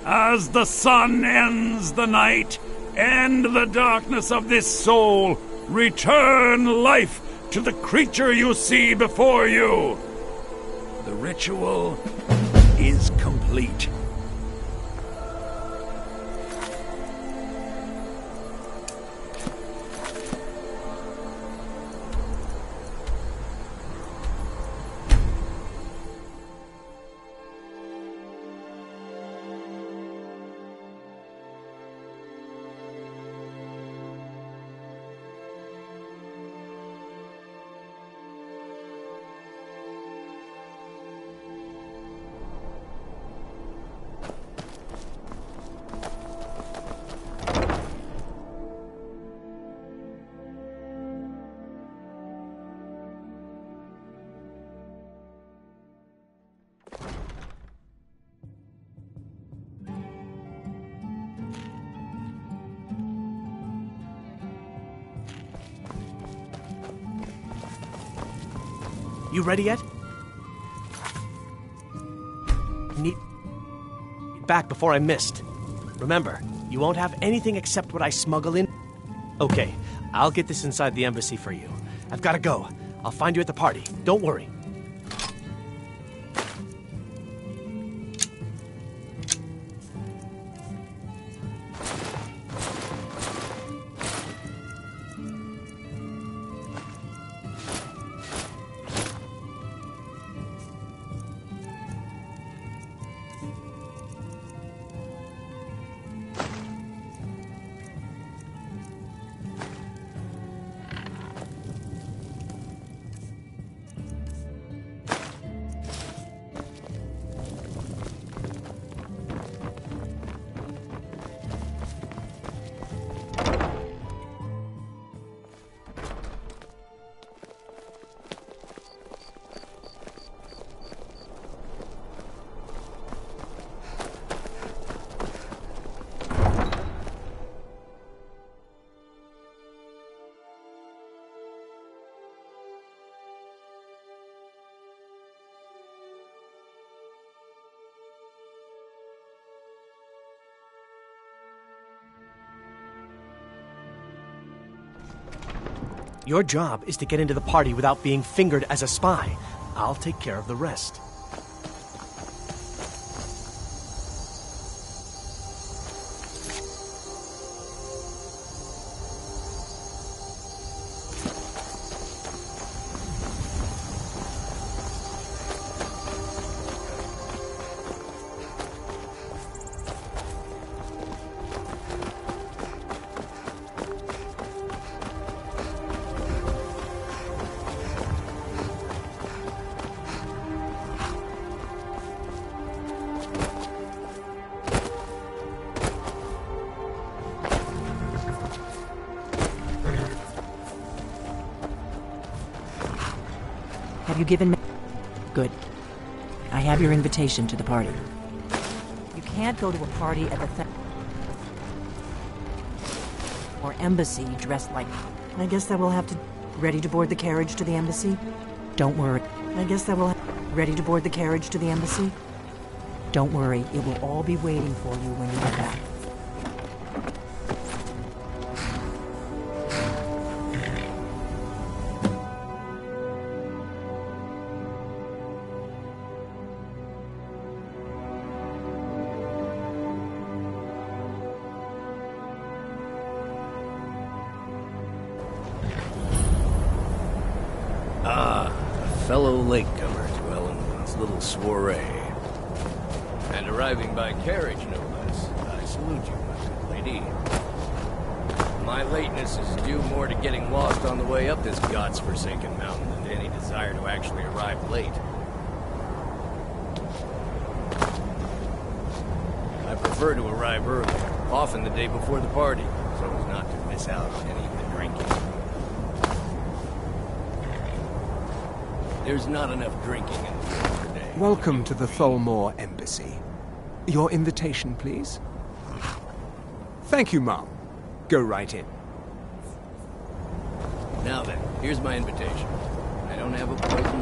As the sun ends the night, end the darkness of this soul. Return life to the creature you see before you. The ritual is complete. You ready yet? Need back before I missed. Remember, you won't have anything except what I smuggle in. Okay, I'll get this inside the embassy for you. I've got to go. I'll find you at the party. Don't worry. Your job is to get into the party without being fingered as a spy. I'll take care of the rest. Have you given me... Good. I have your invitation to the party. You can't go to a party at the or embassy dressed like... I guess that we'll have to... Ready to board the carriage to the embassy? Don't worry. I guess that we'll... Ready to board the carriage to the embassy? Don't worry, it will all be waiting for you when you get back. Fellow latecomers to Ellenwood's little soiree. And arriving by carriage, no less. I salute you, my good lady. My lateness is due more to getting lost on the way up this god's-forsaken mountain than to any desire to actually arrive late. I prefer to arrive early, often the day before the party, so as not to miss out on any of the drinking. There's not enough drinking in the world today. Welcome to the Tholmor Embassy. Your invitation, please? Thank you, Mom. Go right in. Now then, here's my invitation. I don't have a poison...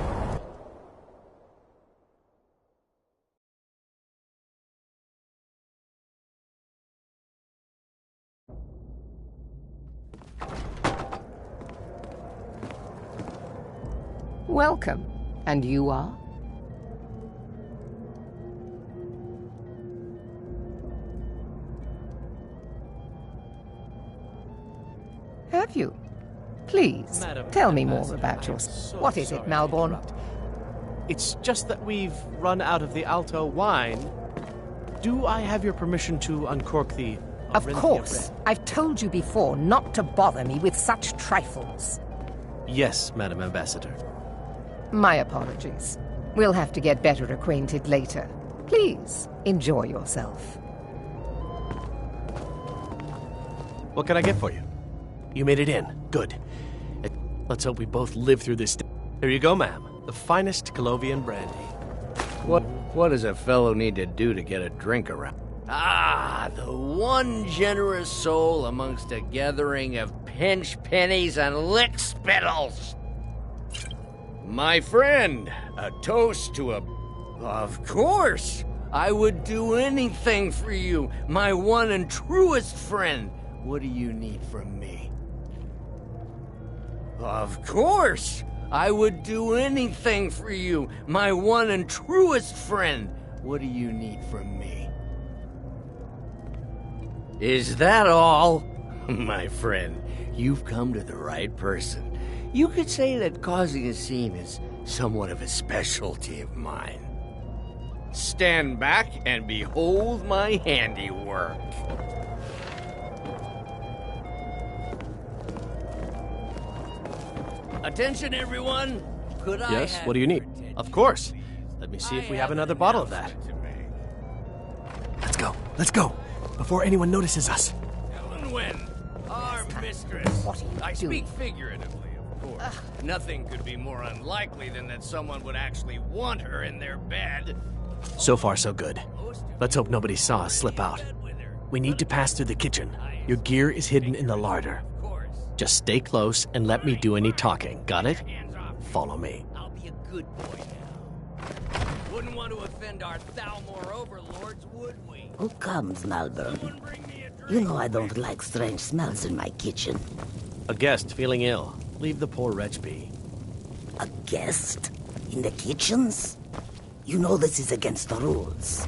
Welcome. And you are? Have you? Please, Madam, tell me more about yourself. What is it, Malborn? It's just that we've run out of the Alto wine. Do I have your permission to uncork the... Of course. I've told you before not to bother me with such trifles. Yes, Madam Ambassador. My apologies. We'll have to get better acquainted later. Please, enjoy yourself. What can I get for you? You made it in. Good. Let's hope we both live through this day. Here you go, ma'am. The finest Colovian brandy. What does a fellow need to do to get a drink around? Ah, the one generous soul amongst a gathering of pinch pennies and lick spittles. My friend, a toast to a... Of course! I would do anything for you, my one and truest friend. What do you need from me? Of course! I would do anything for you, my one and truest friend. What do you need from me? Is that all? My friend, you've come to the right person. You could say that causing a scene is somewhat of a specialty of mine. Stand back and behold my handiwork. Attention, everyone! Could I Yes, have what do you need? your attention? Of course. Let me see if we have another bottle of that. Let's go, before anyone notices us. Elenwen, our mistress. I speak figuratively, of course. Nothing could be more unlikely than that someone would actually want her in their bed. So far, so good. Let's hope nobody saw us slip out. We need to pass through the kitchen. Your gear is hidden in the larder. Just stay close and let me do any talking. Got it? Follow me. I'll be a good boy now. Wouldn't want to offend our Thalmor overlords, would we? Who comes, Malvern? You know I don't like strange smells in my kitchen. A guest feeling ill. Leave the poor wretch be. A guest? In the kitchens? You know this is against the rules.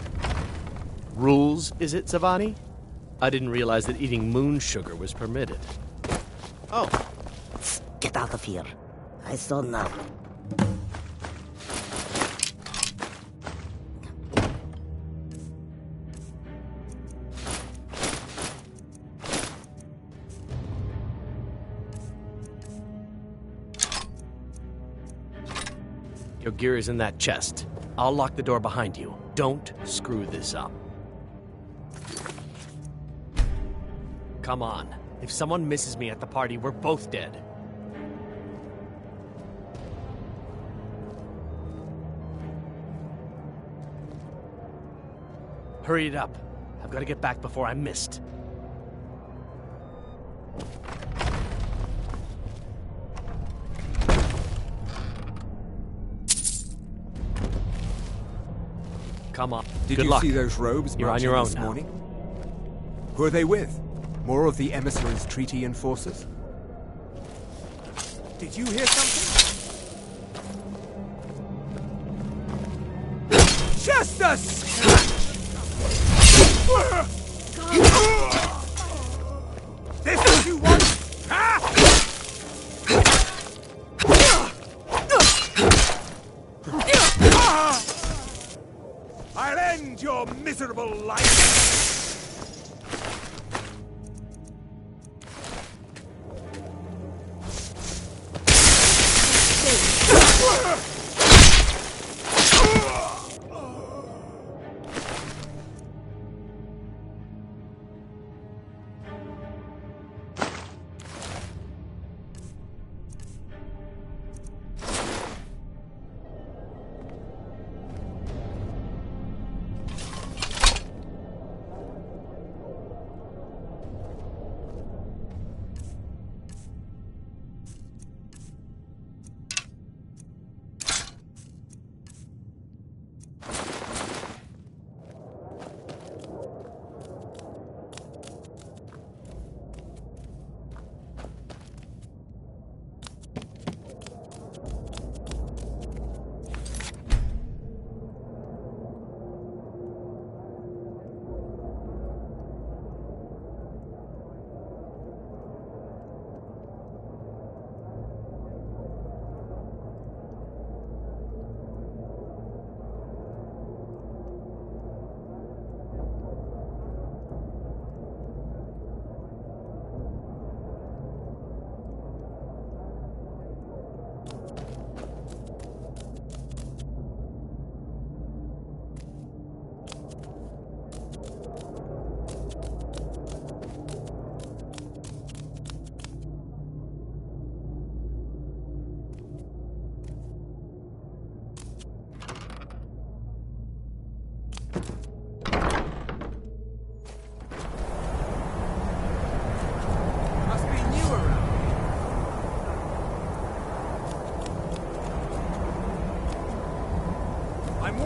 Rules, is it, Zavani? I didn't realize that eating moon sugar was permitted. Oh. Get out of here. I saw nothing. Your gear is in that chest. I'll lock the door behind you. Don't screw this up. Come on. If someone misses me at the party, we're both dead. Hurry it up. I've got to get back before I'm missed. Come on. Did Good you luck. see those robes You're on marching your own this now. morning? Who are they with? More of the emissaries' treaty enforcers? Did you hear something? Just a snap! This what you want? I'll end your miserable life!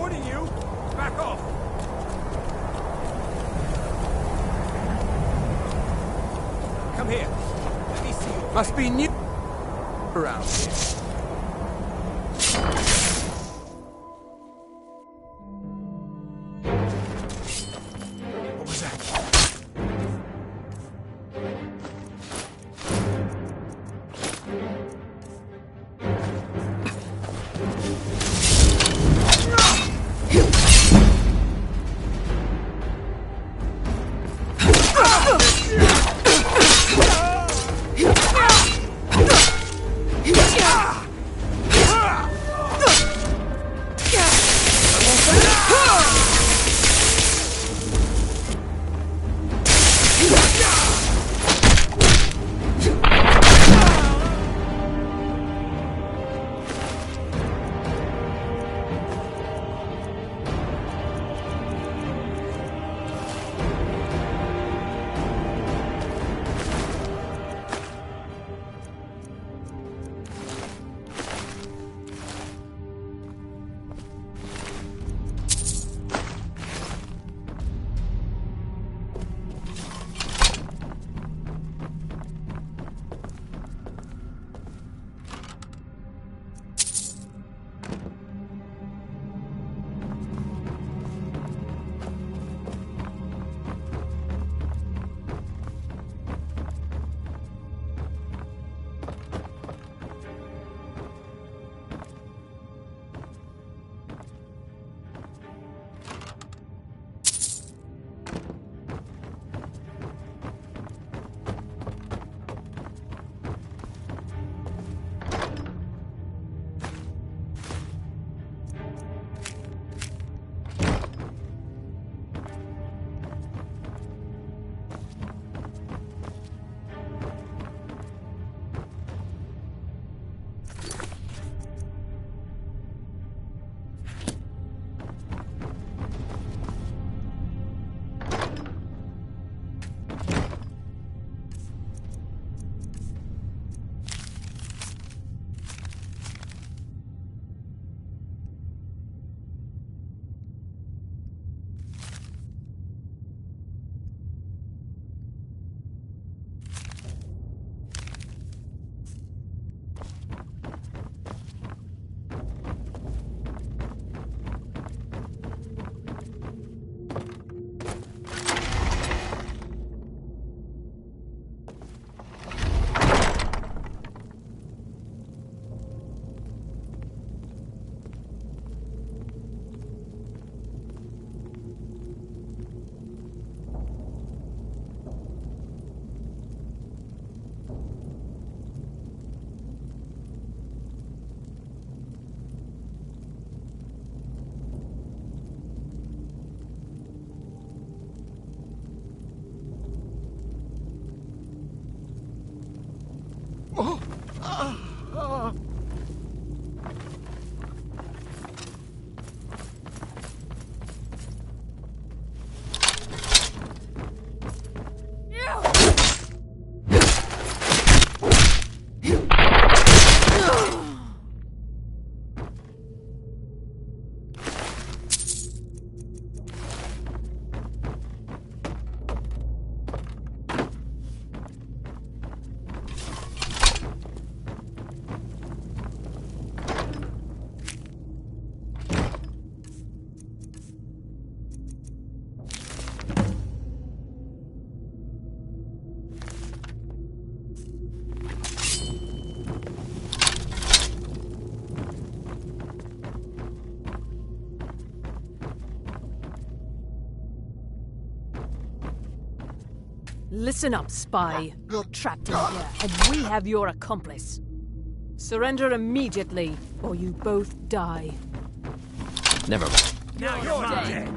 warning you! Back off! Come here. Let me see you. Must be new around here. What was that? Listen up, spy. You're trapped in here, and we have your accomplice. Surrender immediately, or you both die. Never mind. Now you're dead.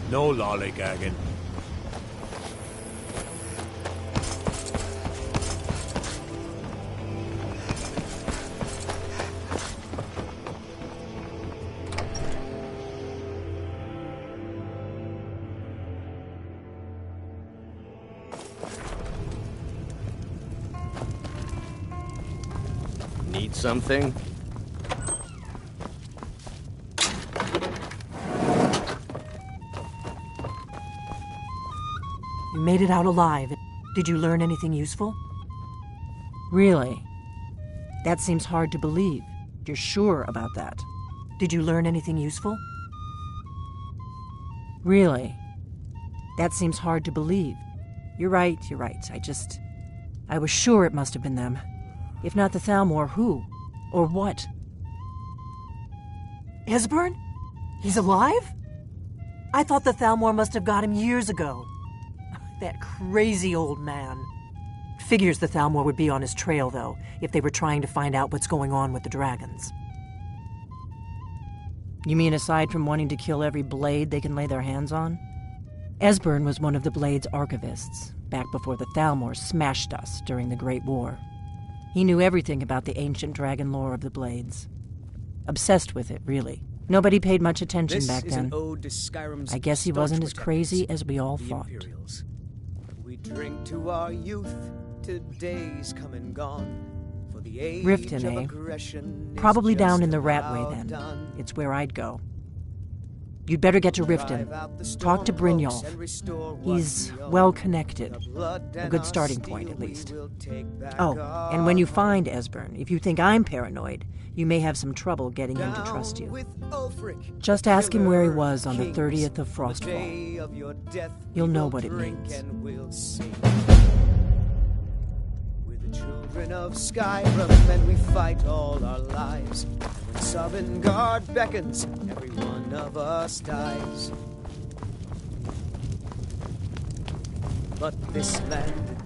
No lollygagging. Need something? You made it out alive. Did you learn anything useful? Really? That seems hard to believe. You're sure about that? Did you learn anything useful? Really? That seems hard to believe. You're right. I was sure it must have been them. If not the Thalmor, who? Or what? Esbern? He's alive? I thought the Thalmor must have got him years ago. That crazy old man. Figures the Thalmor would be on his trail, though, if they were trying to find out what's going on with the dragons. You mean aside from wanting to kill every blade they can lay their hands on? Esbern was one of the Blade's archivists, back before the Thalmor smashed us during the Great War. He knew everything about the ancient dragon lore of the Blades. Obsessed with it, really. Nobody paid much attention back then. I guess he wasn't as crazy as we all thought. We drink to our youth, to days come and gone. For the age Riften, of eh? aggression is Probably down just in the Ratway, about then. done. It's where I'd go. You'd better get to Riften. Talk to Brynjolf. He's well-connected. A good starting point, at least. Oh, and when you find Esbern, if you think I'm paranoid, you may have some trouble getting him to trust you. Just ask him where he was on the 30th of Frostfall. You'll know what it means. We're the children of Skyrim, and we fight all our lives. When Sovngarde beckons, every one of us dies. But this land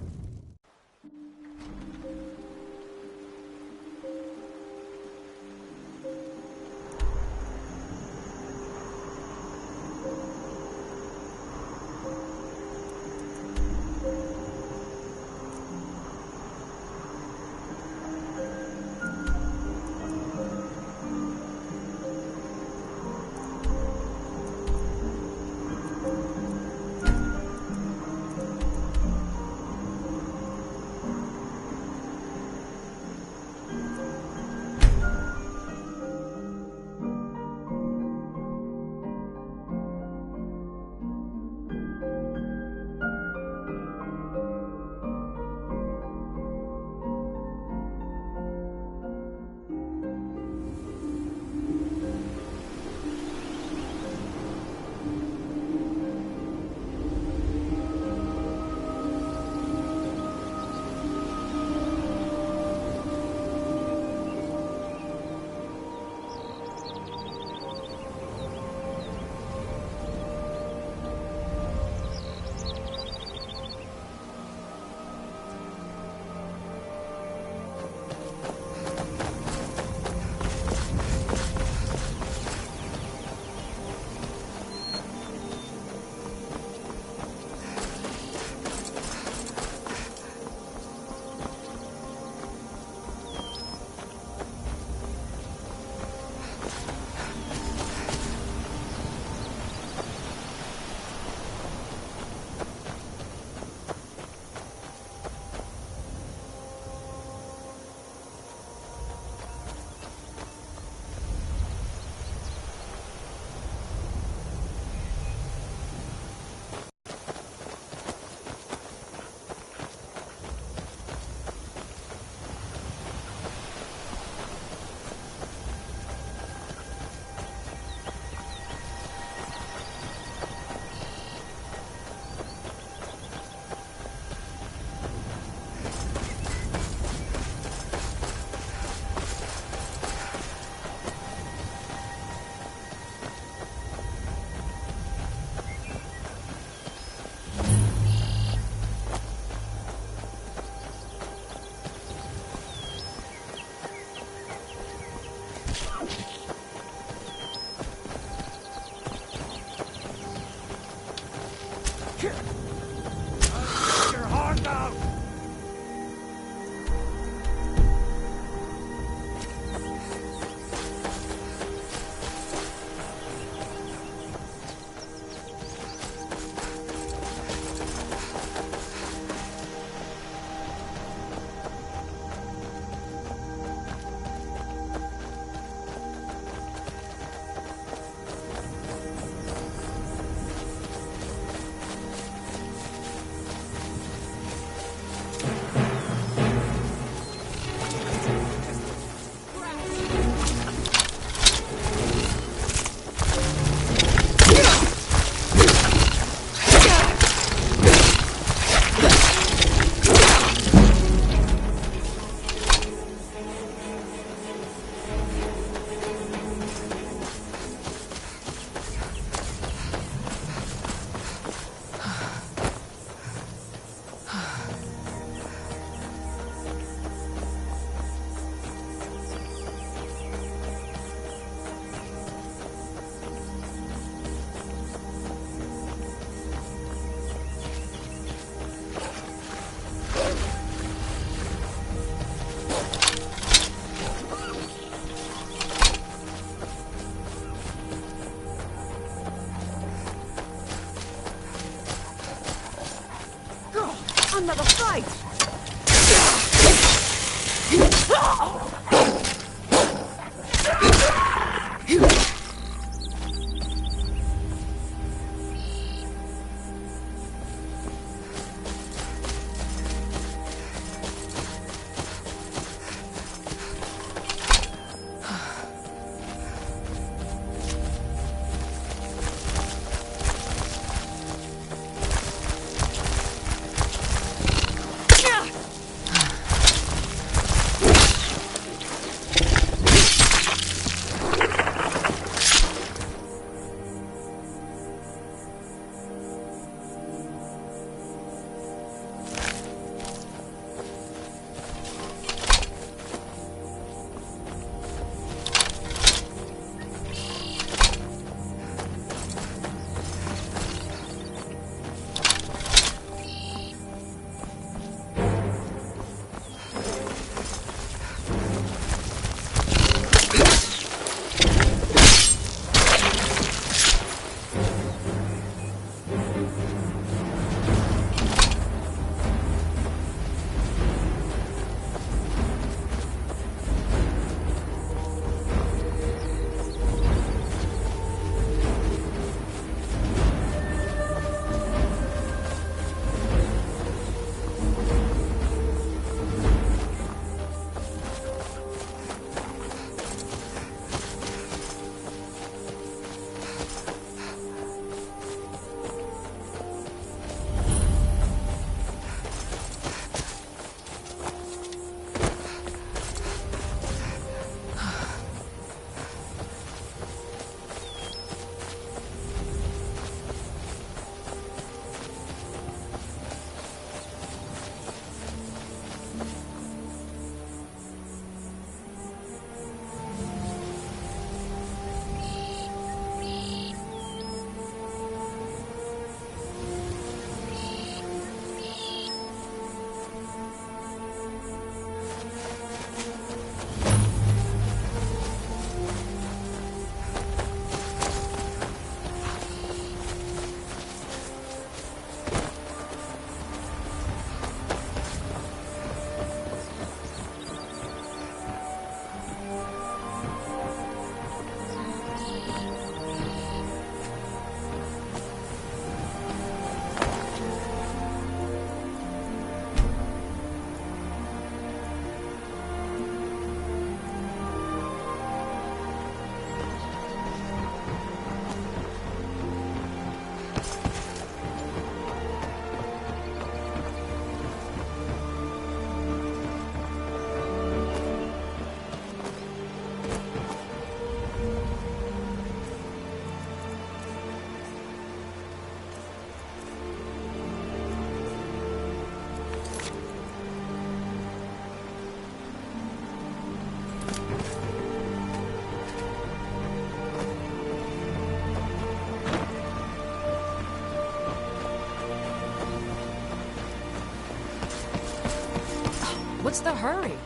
What's the hurry?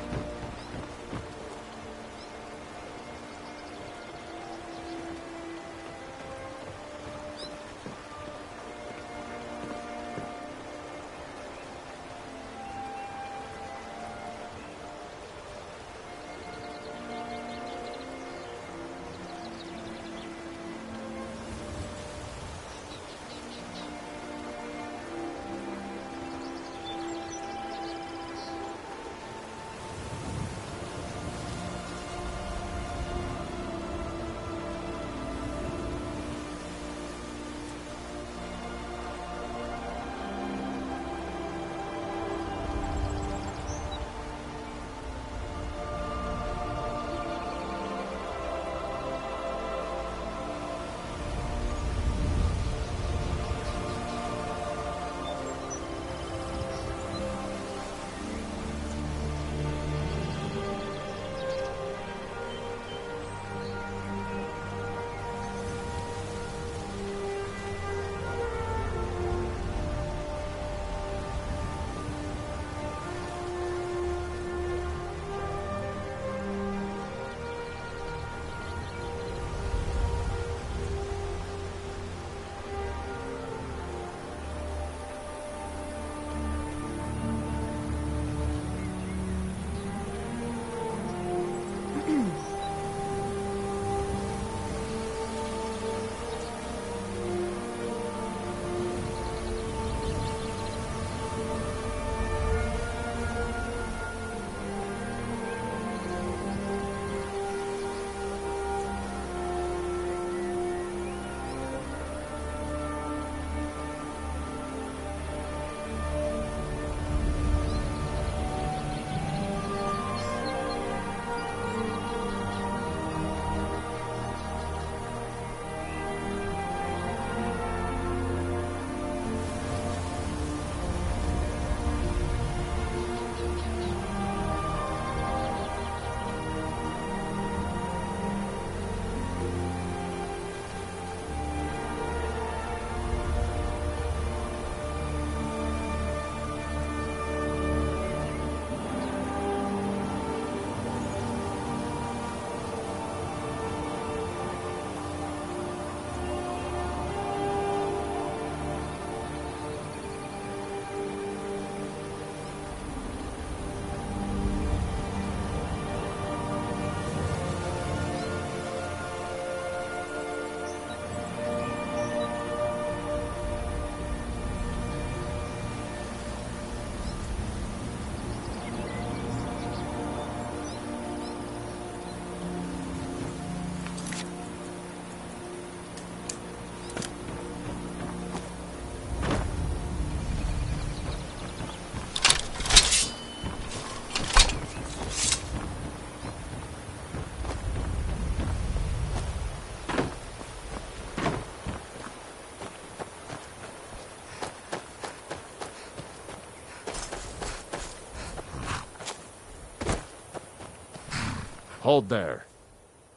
Hold there.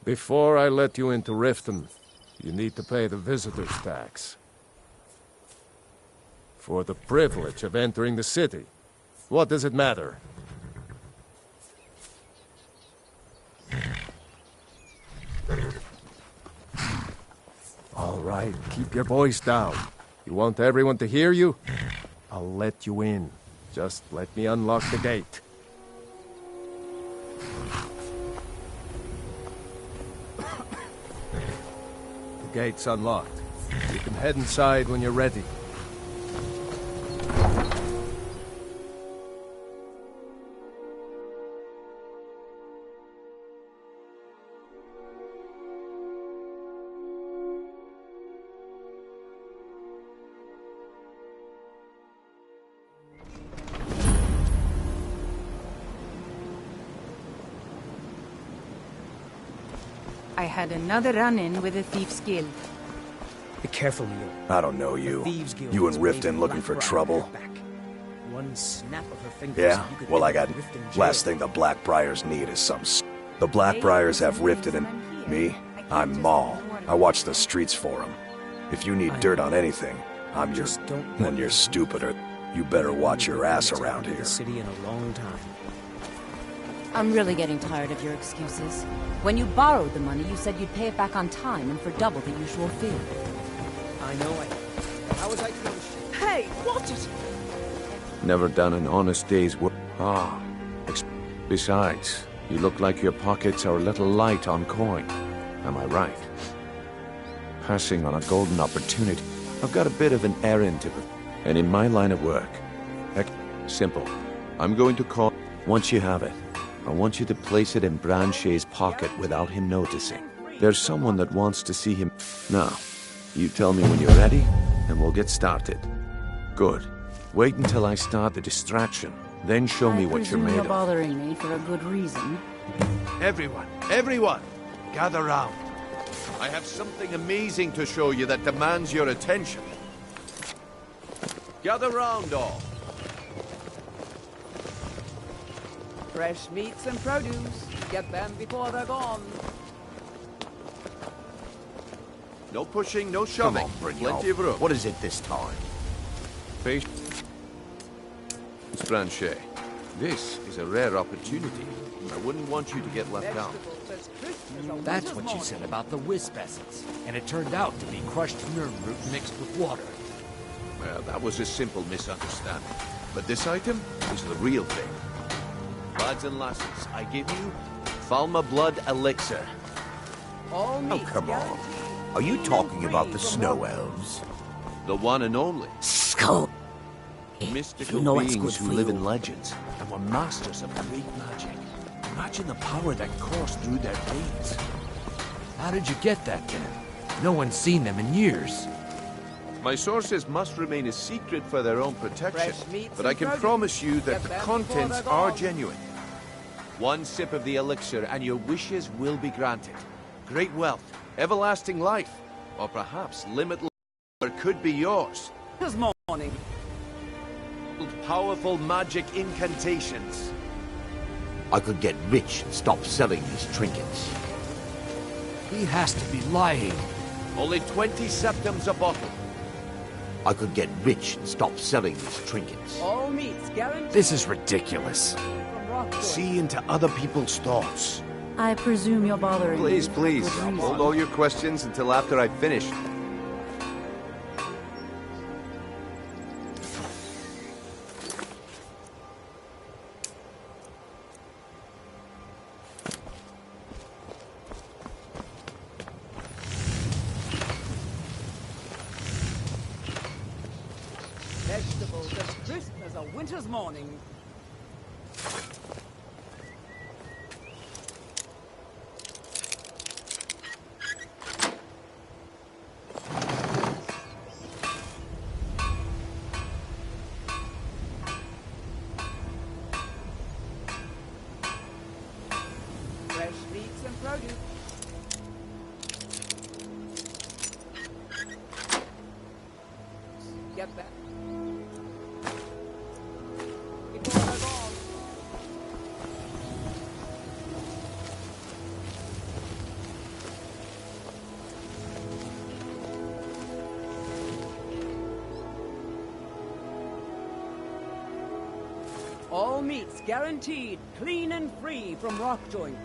Before I let you into Riften, you need to pay the visitor's tax. For the privilege of entering the city. What does it matter? All right, keep your voice down. You want everyone to hear you? I'll let you in. Just let me unlock the gate. The gate's unlocked. You can head inside when you're ready. I had another run-in with the Thieves' Guild. Be careful, Neil. I don't know you. You and Riften looking for trouble? One snap of her fingers. Yeah? Well, I got... Last thing the Blackbriars need is some... The Blackbriars have Riften and... Me? I'm Maul. I watch the streets for them. If you need dirt on anything, I'm your... Then you're stupider. You better watch your ass around here. City in a long time. I'm really getting tired of your excuses. When you borrowed the money, you said you'd pay it back on time and for double the usual fee. I know. How was I to know shit? Hey, watch it! Never done an honest day's work. Besides, you look like your pockets are a little light on coin. Am I right? Passing on a golden opportunity. I've got a bit of an errand to... And in my line of work... Simple. I'm going to call... Once you have it, I want you to place it in Branchet's pocket without him noticing. There's someone that wants to see him. Now, you tell me when you're ready, and we'll get started. Good. Wait until I start the distraction, then show me what you're made You're of. bothering me for a good reason. Everyone, gather round. I have something amazing to show you that demands your attention. Gather round, all. Fresh meats and produce. Get them before they're gone. No pushing, no shoving. Come on, Plenty of room. What is it this time? Patience, Branchet. This is a rare opportunity. I wouldn't want you to get left out. That's what you said about the wisp essence. And it turned out to be crushed nerve root mixed with water. Well, that was a simple misunderstanding. But this item is the real thing. Lads and lasses, I give you Falma Blood Elixir. Oh, come on. Are you talking about the snow elves? The one and only. Skull. Mystical You know what's beings good who for live you. in legends and were masters of great magic. Imagine the power that coursed through their veins. How did you get that, then? No one's seen them in years. My sources must remain a secret for their own protection, Fresh meats but I and can produce. promise you that Get the them before contents they're are gone. genuine. One sip of the elixir and your wishes will be granted. Great wealth, everlasting life, or perhaps limitless could be yours. This morning. Powerful magic incantations. I could get rich and stop selling these trinkets. He has to be lying. Only 20 septims a bottle. I could get rich and stop selling these trinkets. All meats guaranteed. This is ridiculous. See into other people's thoughts. I presume you're bothering me. Please, hold all your questions until after I've finished. Vegetables as crisp as a winter's morning. Fresh meats and produce. Get that. Before they're gone. All meats guaranteed, clean and free from rock joint.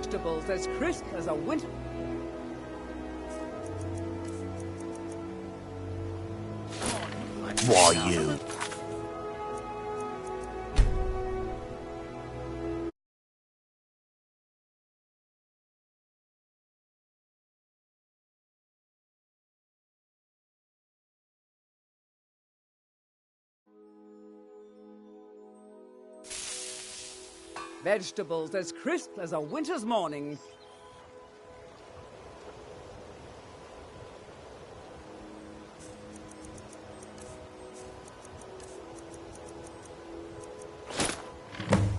Vegetables as crisp as a winter. Why you? Vegetables as crisp as a winter's morning.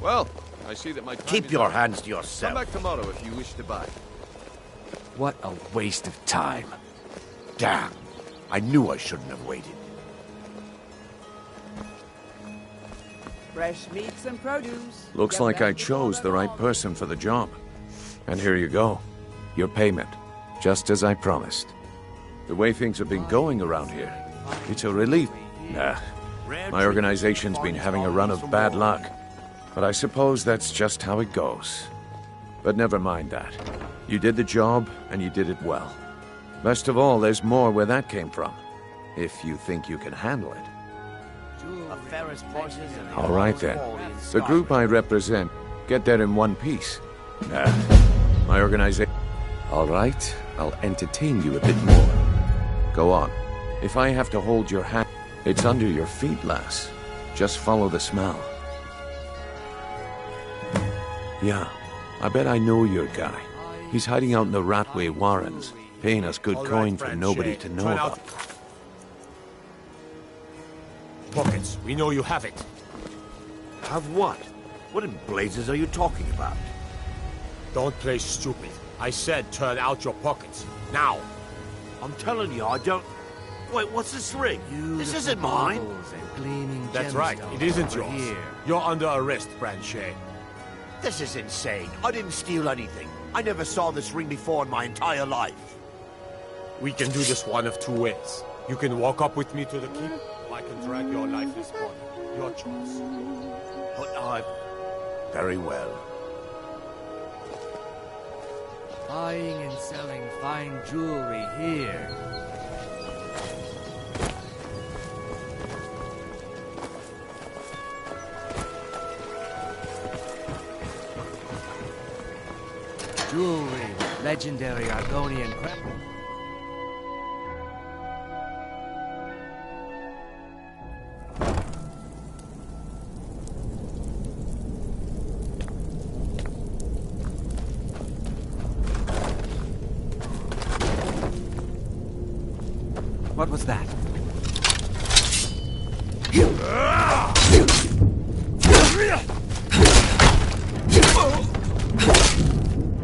Well, I see that my time Keep is your up. hands to yourself. Come back tomorrow if you wish to buy. What a waste of time. Damn. I knew I shouldn't have waited. Fresh meats and produce. Looks like I chose the right person for the job. And here you go. Your payment. Just as I promised. The way things have been going around here, it's a relief. Nah. My organization's been having a run of bad luck. But I suppose that's just how it goes. But never mind that. You did the job, and you did it well. Best of all, there's more where that came from. If you think you can handle it. All right then. The group I represent, get there in one piece. Nah. My organization... All right, I'll entertain you a bit more. Go on. If I have to hold your hand, it's under your feet, lass. Just follow the smell. Yeah, I bet I know your guy. He's hiding out in the Ratway Warrens, paying us good coin for nobody to know about. Pockets, we know you have it. Have what? What in blazes are you talking about? Don't play stupid. I said turn out your pockets. Now! I'm telling you, I don't... Wait, what's this ring? This isn't mine. That's right, it isn't yours. You're under arrest, Branchet. This is insane. I didn't steal anything. I never saw this ring before in my entire life. We can do this one of two ways. You can walk up with me to the keep, or I can drag your lifeless body. Your choice. But I... Very well. Buying and selling fine jewelry here. Jewelry with legendary Argonian crap. What was that?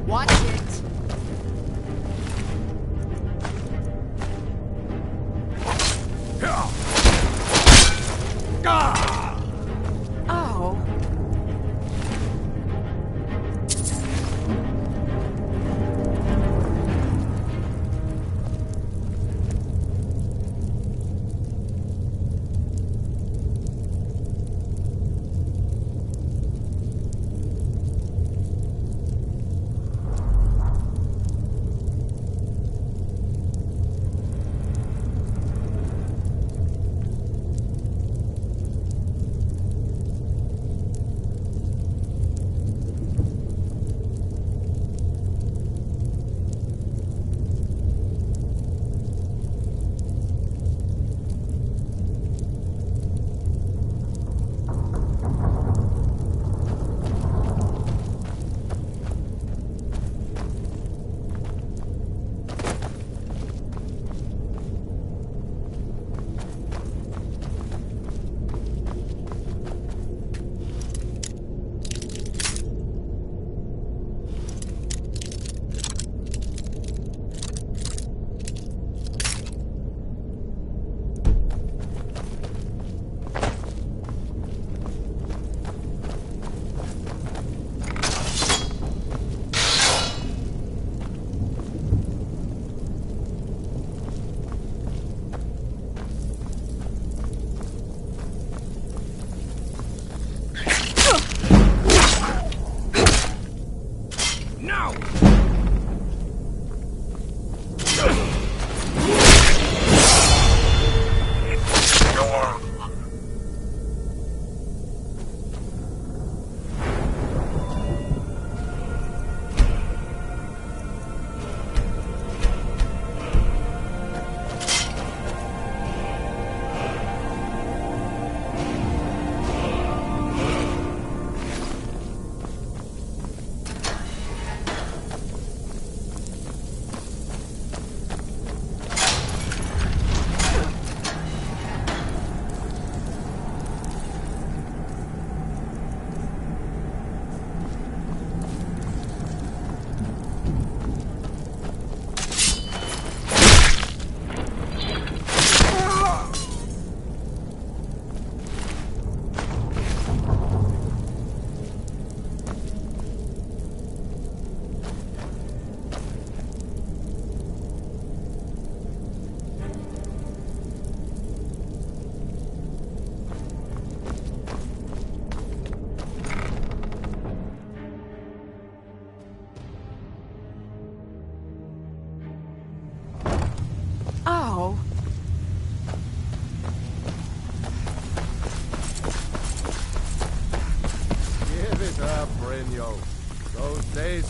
Watch it. Oh.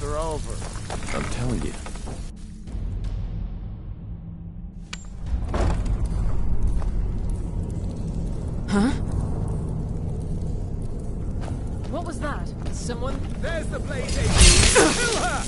are over. I'm telling you. Huh? What was that? Someone? There's the blade lady. Kill her!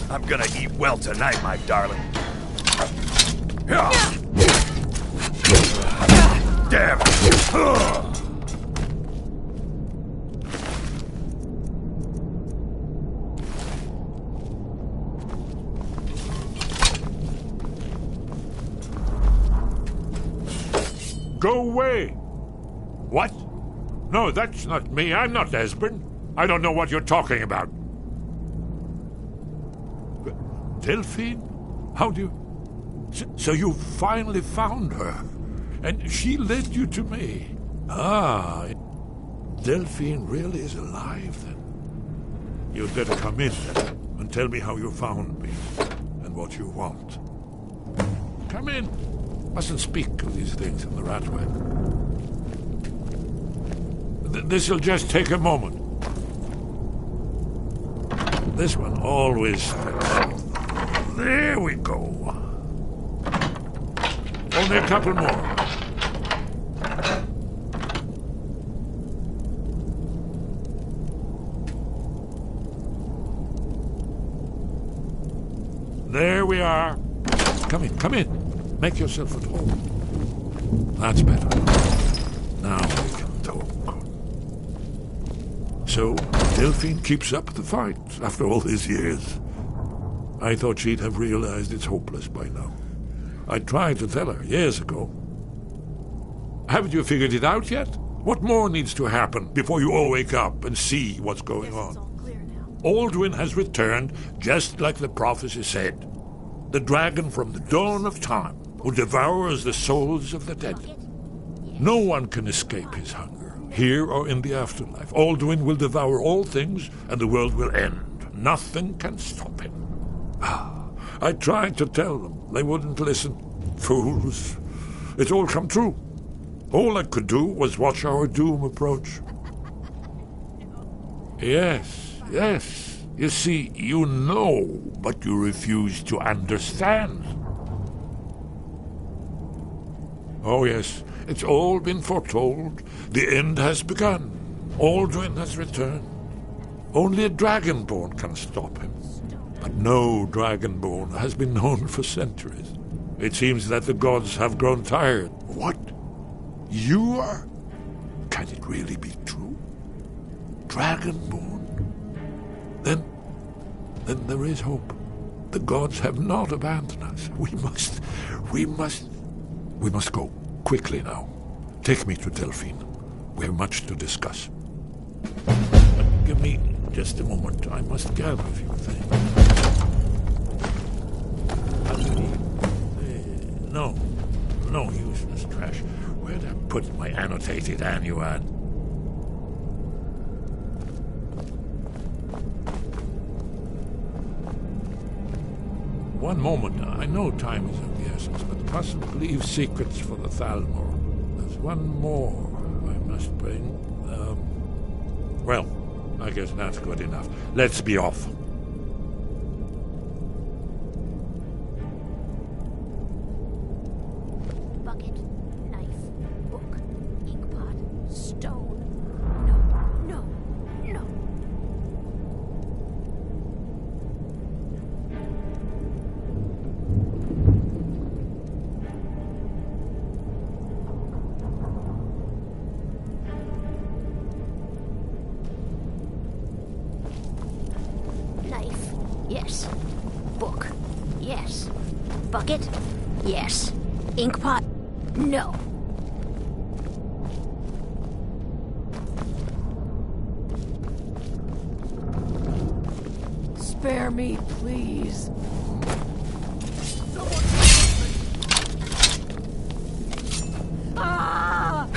I'm gonna eat well tonight, my darling. Damn it! Go away! What? No, that's not me. I'm not Esbern. I don't know what you're talking about. Delphine? How do you... So you finally found her, and she led you to me. Ah, Delphine really is alive, then. You'd better come in, then, and tell me how you found me, and what you want. Come in. Mustn't speak of these things in the Ratway. This'll just take a moment. This one always... There we go. Only a couple more. There we are. Come in, come in. Make yourself at home. That's better. Now we can talk. So, Delphine keeps up the fight after all these years. I thought she'd have realized it's hopeless by now. I tried to tell her years ago. Haven't you figured it out yet? What more needs to happen before you all wake up and see what's going on? Alduin has returned just like the prophecy said. The dragon from the dawn of time who devours the souls of the dead. No one can escape his hunger, here or in the afterlife. Alduin will devour all things and the world will end. Nothing can stop him. I tried to tell them. They wouldn't listen. Fools. It's all come true. All I could do was watch our doom approach. Yes, yes. You see, you know, but you refuse to understand. Oh, yes. It's all been foretold. The end has begun. Alduin has returned. Only a dragonborn can stop him. But no dragonborn has been known for centuries. It seems that the gods have grown tired. What? You are? Can it really be true? Dragonborn? Then there is hope. The gods have not abandoned us. We must go. Quickly now. Take me to Delphine. We have much to discuss. Give me Just a moment. I must gather a few things. No useless trash. Where'd I put my annotated annuad? One moment. I know time is of the essence, but mustn't leave secrets for the Thalmor. There's one more I must bring. Well, I guess that's good enough. Let's be off. Bucket, knife, book, inkpot, stone. No. Knife, yes. Book, yes. Bucket, yes. Inkpot, no. Spare me, please. Ah!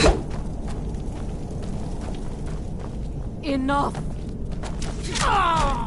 Enough! Ah!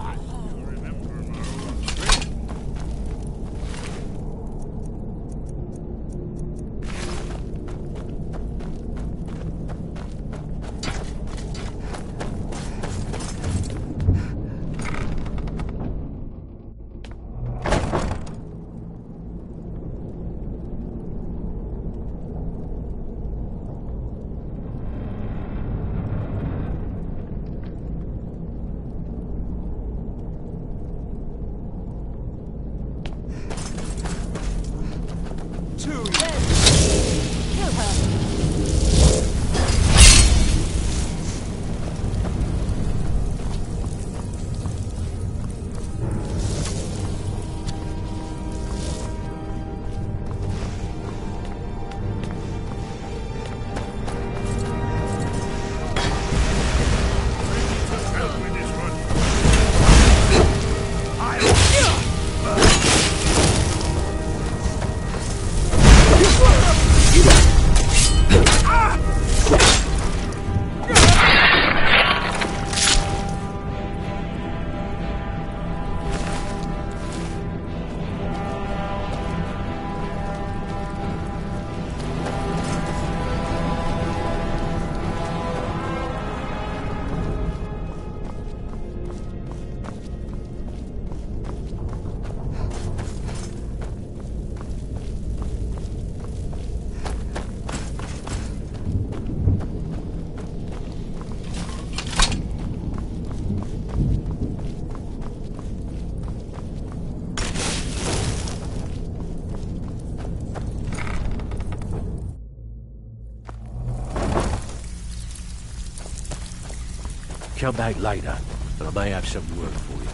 Come back later, and I may have some work for you.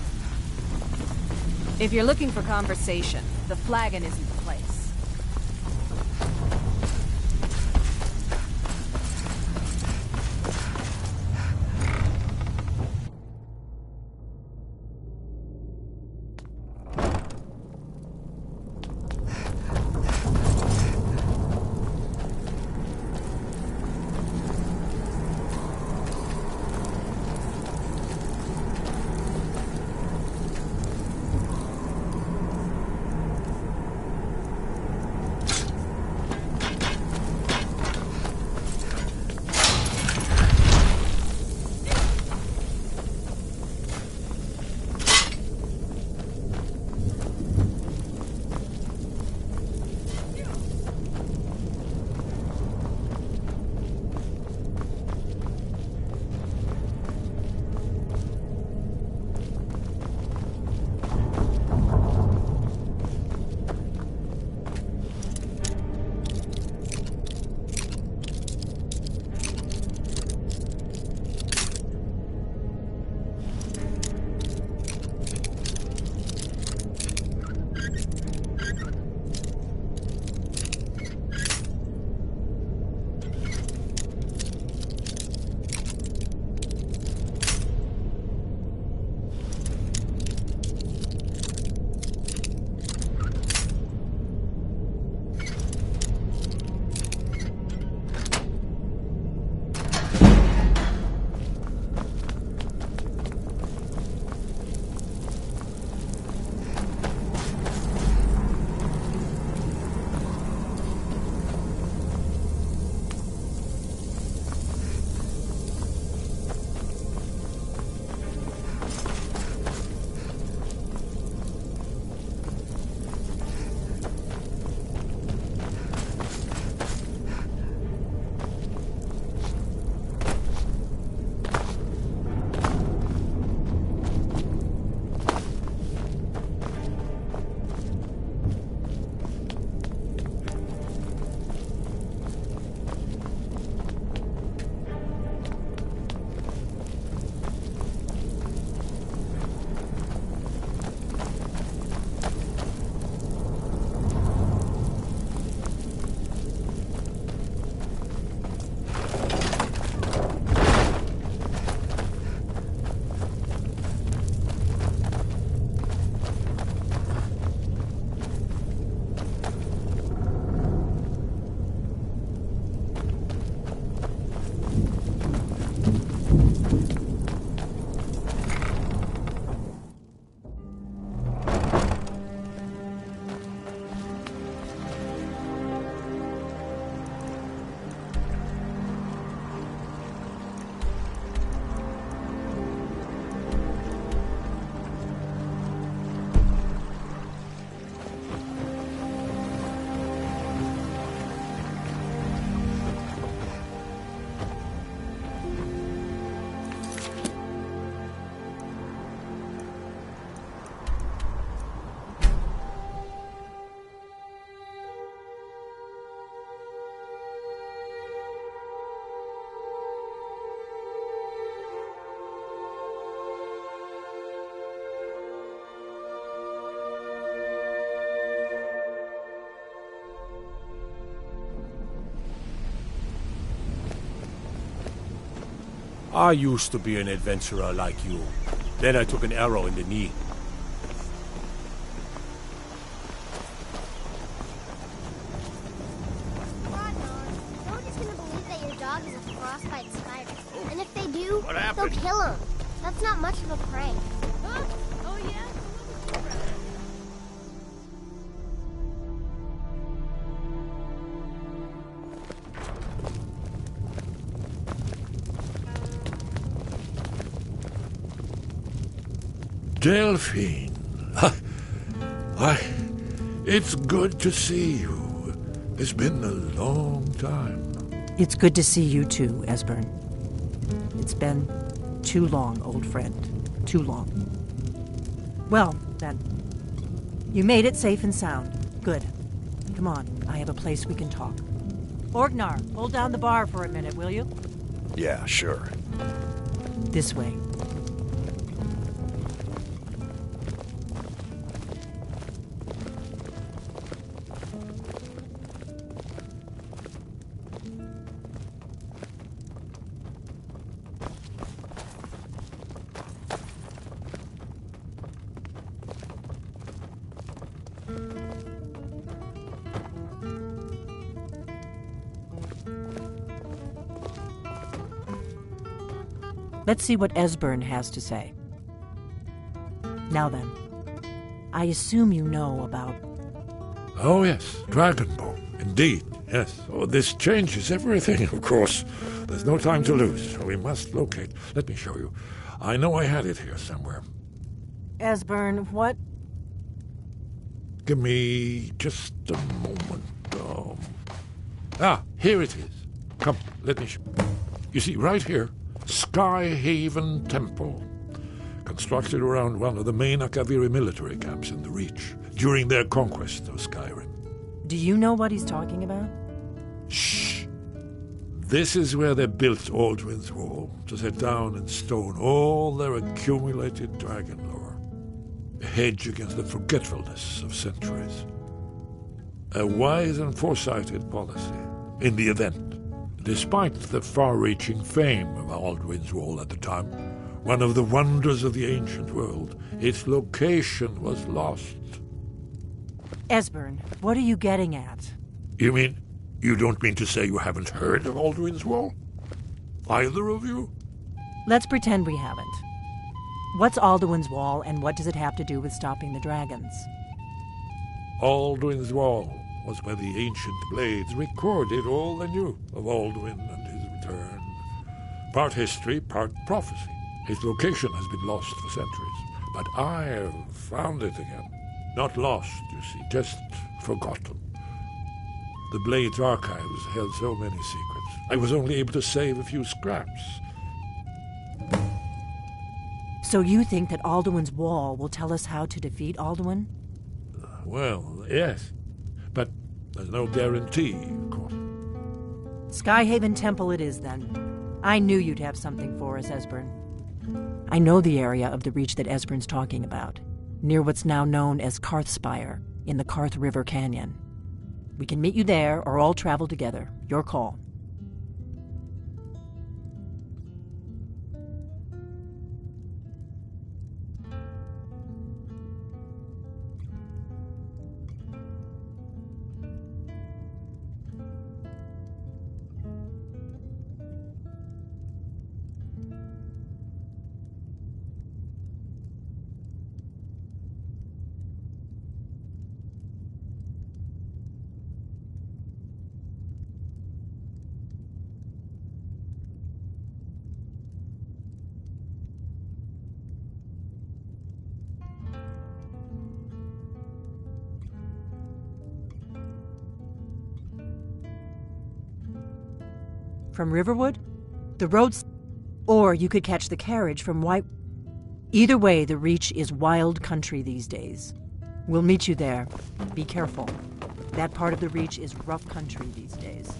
If you're looking for conversation, the flagon isn't the place. I used to be an adventurer like you. Then I took an arrow in the knee. Nobody's gonna believe that your dog is a frostbite spider. And if they do, What they'll happened? kill him. That's not much of a prank. Oh yeah? Delphine. It's good to see you. It's been a long time. It's good to see you too, Esbern. It's been too long, old friend. Too long. Well, then. You made it safe and sound. Good. Come on, I have a place we can talk. Orgnar, hold down the bar for a minute, will you? Yeah, sure. This way. Let's see what Esbern has to say. Now then, I assume you know about... Oh, yes, Dragonbone. Indeed, yes. Oh, this changes everything, of course. There's no time to lose. We must locate. Let me show you. I know I had it here somewhere. Esbern, what? Give me just a moment. Here it is. Come, let me show you. You see, right here, Skyhaven Temple. Constructed around one of the main Akaviri military camps in the Reach during their conquest of Skyrim. Do you know what he's talking about? Shh! This is where they built Alduin's Wall, to set down in stone all their accumulated dragon lore. A hedge against the forgetfulness of centuries. A wise and foresighted policy in the event. Despite the far-reaching fame of Alduin's Wall at the time, one of the wonders of the ancient world, its location was lost. Esbern, what are you getting at? You don't mean to say you haven't heard of Alduin's Wall? Either of you? Let's pretend we haven't. What's Alduin's Wall, and what does it have to do with stopping the dragons? Alduin's Wall was where the ancient blades recorded all they knew of Alduin and his return. Part history, part prophecy. Its location has been lost for centuries, but I have found it again. Not lost, you see, just forgotten. The Blade's archives held so many secrets. I was only able to save a few scraps. So you think that Alduin's Wall will tell us how to defeat Alduin? Well, yes. But there's no guarantee, of course. Skyhaven Temple it is, then. I knew you'd have something for us, Esbern. I know the area of the Reach that Esbern's talking about, near what's now known as Karthspire, in the Karth River Canyon. We can meet you there, or all travel together. Your call. From Riverwood? The road's... Or you could catch the carriage from White... Either way, the Reach is wild country these days. We'll meet you there. Be careful. That part of the Reach is rough country these days.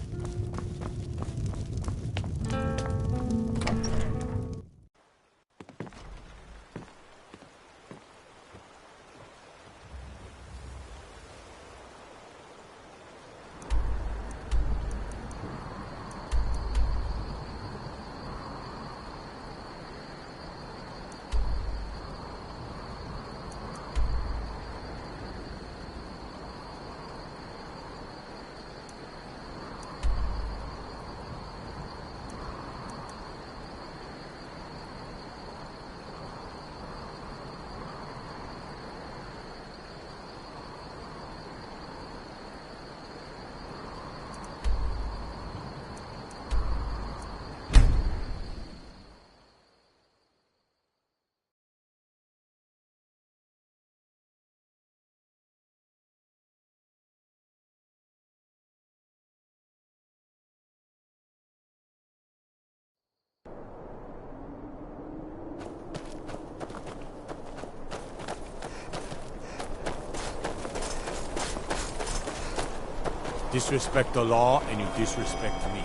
Disrespect the law, and you disrespect me.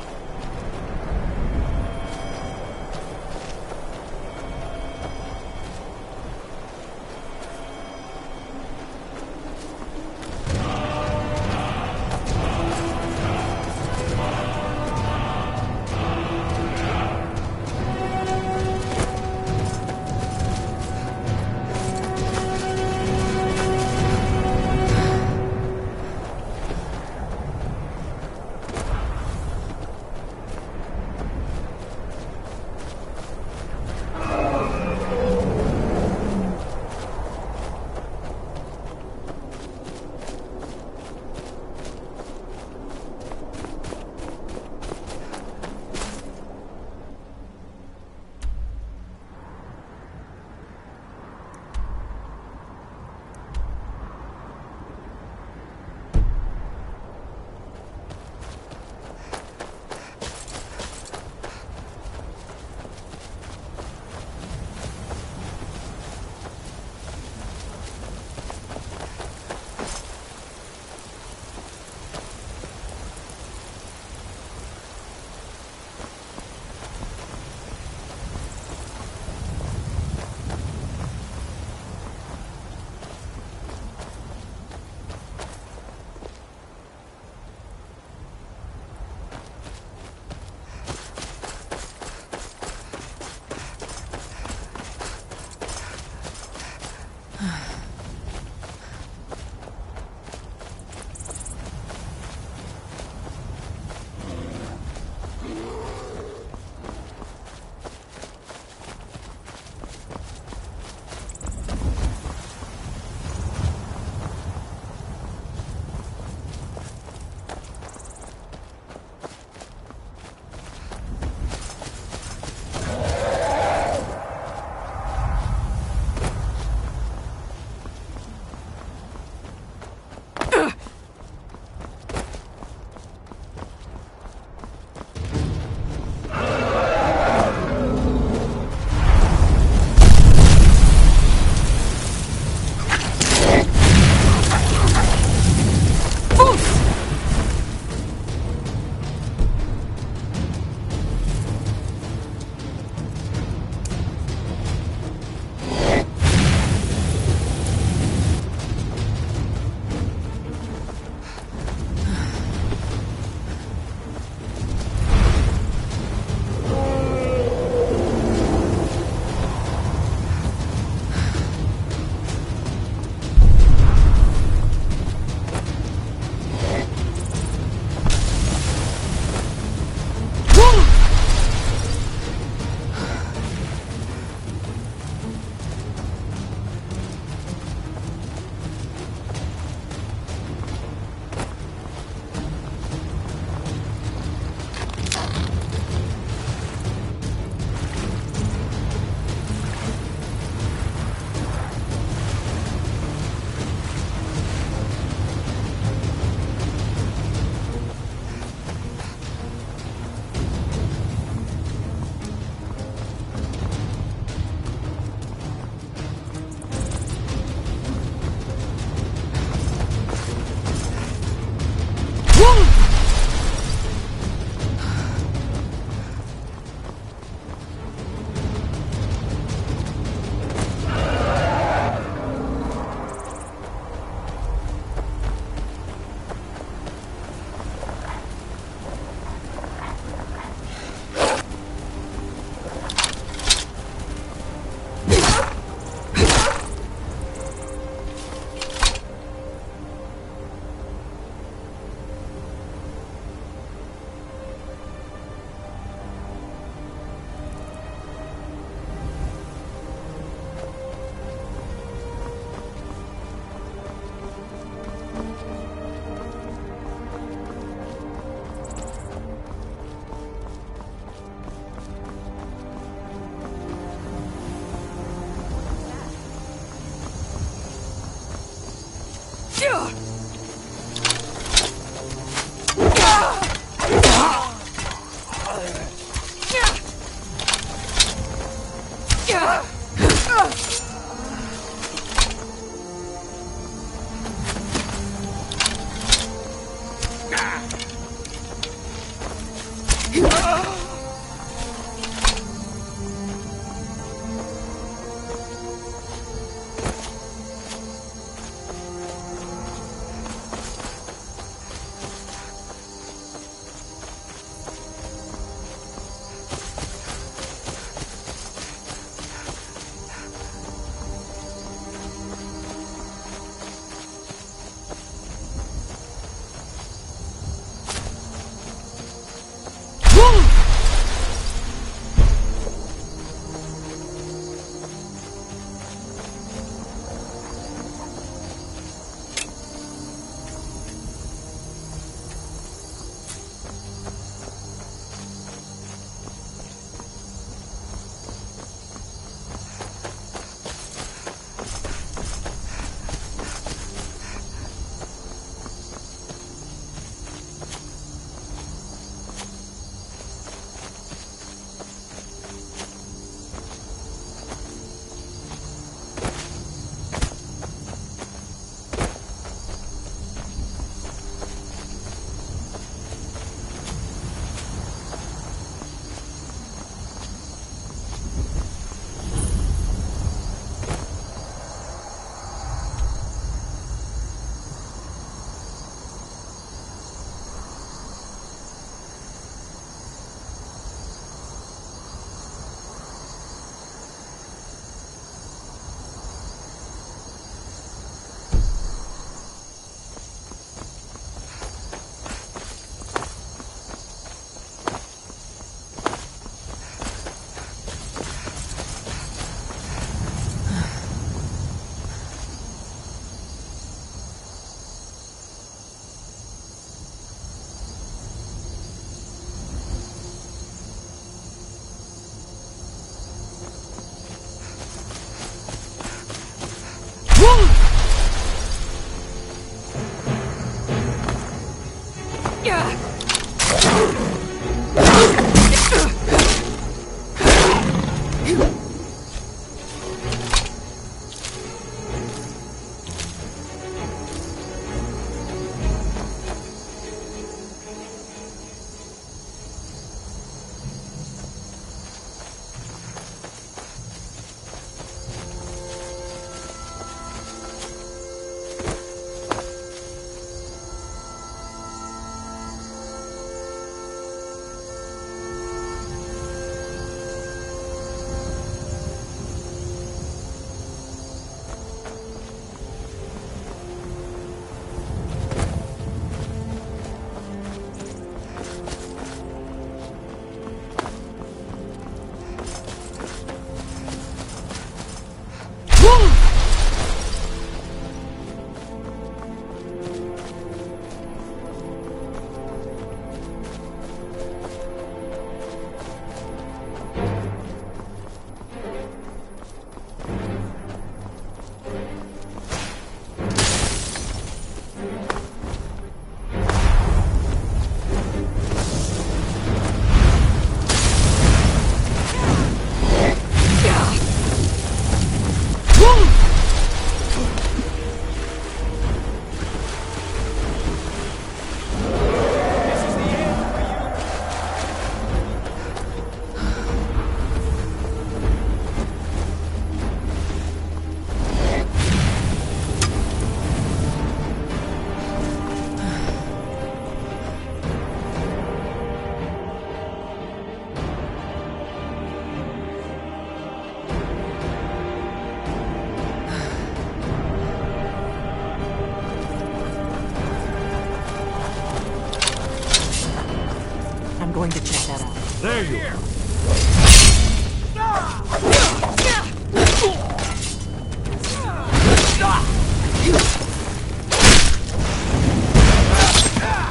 going to check that out. There you are.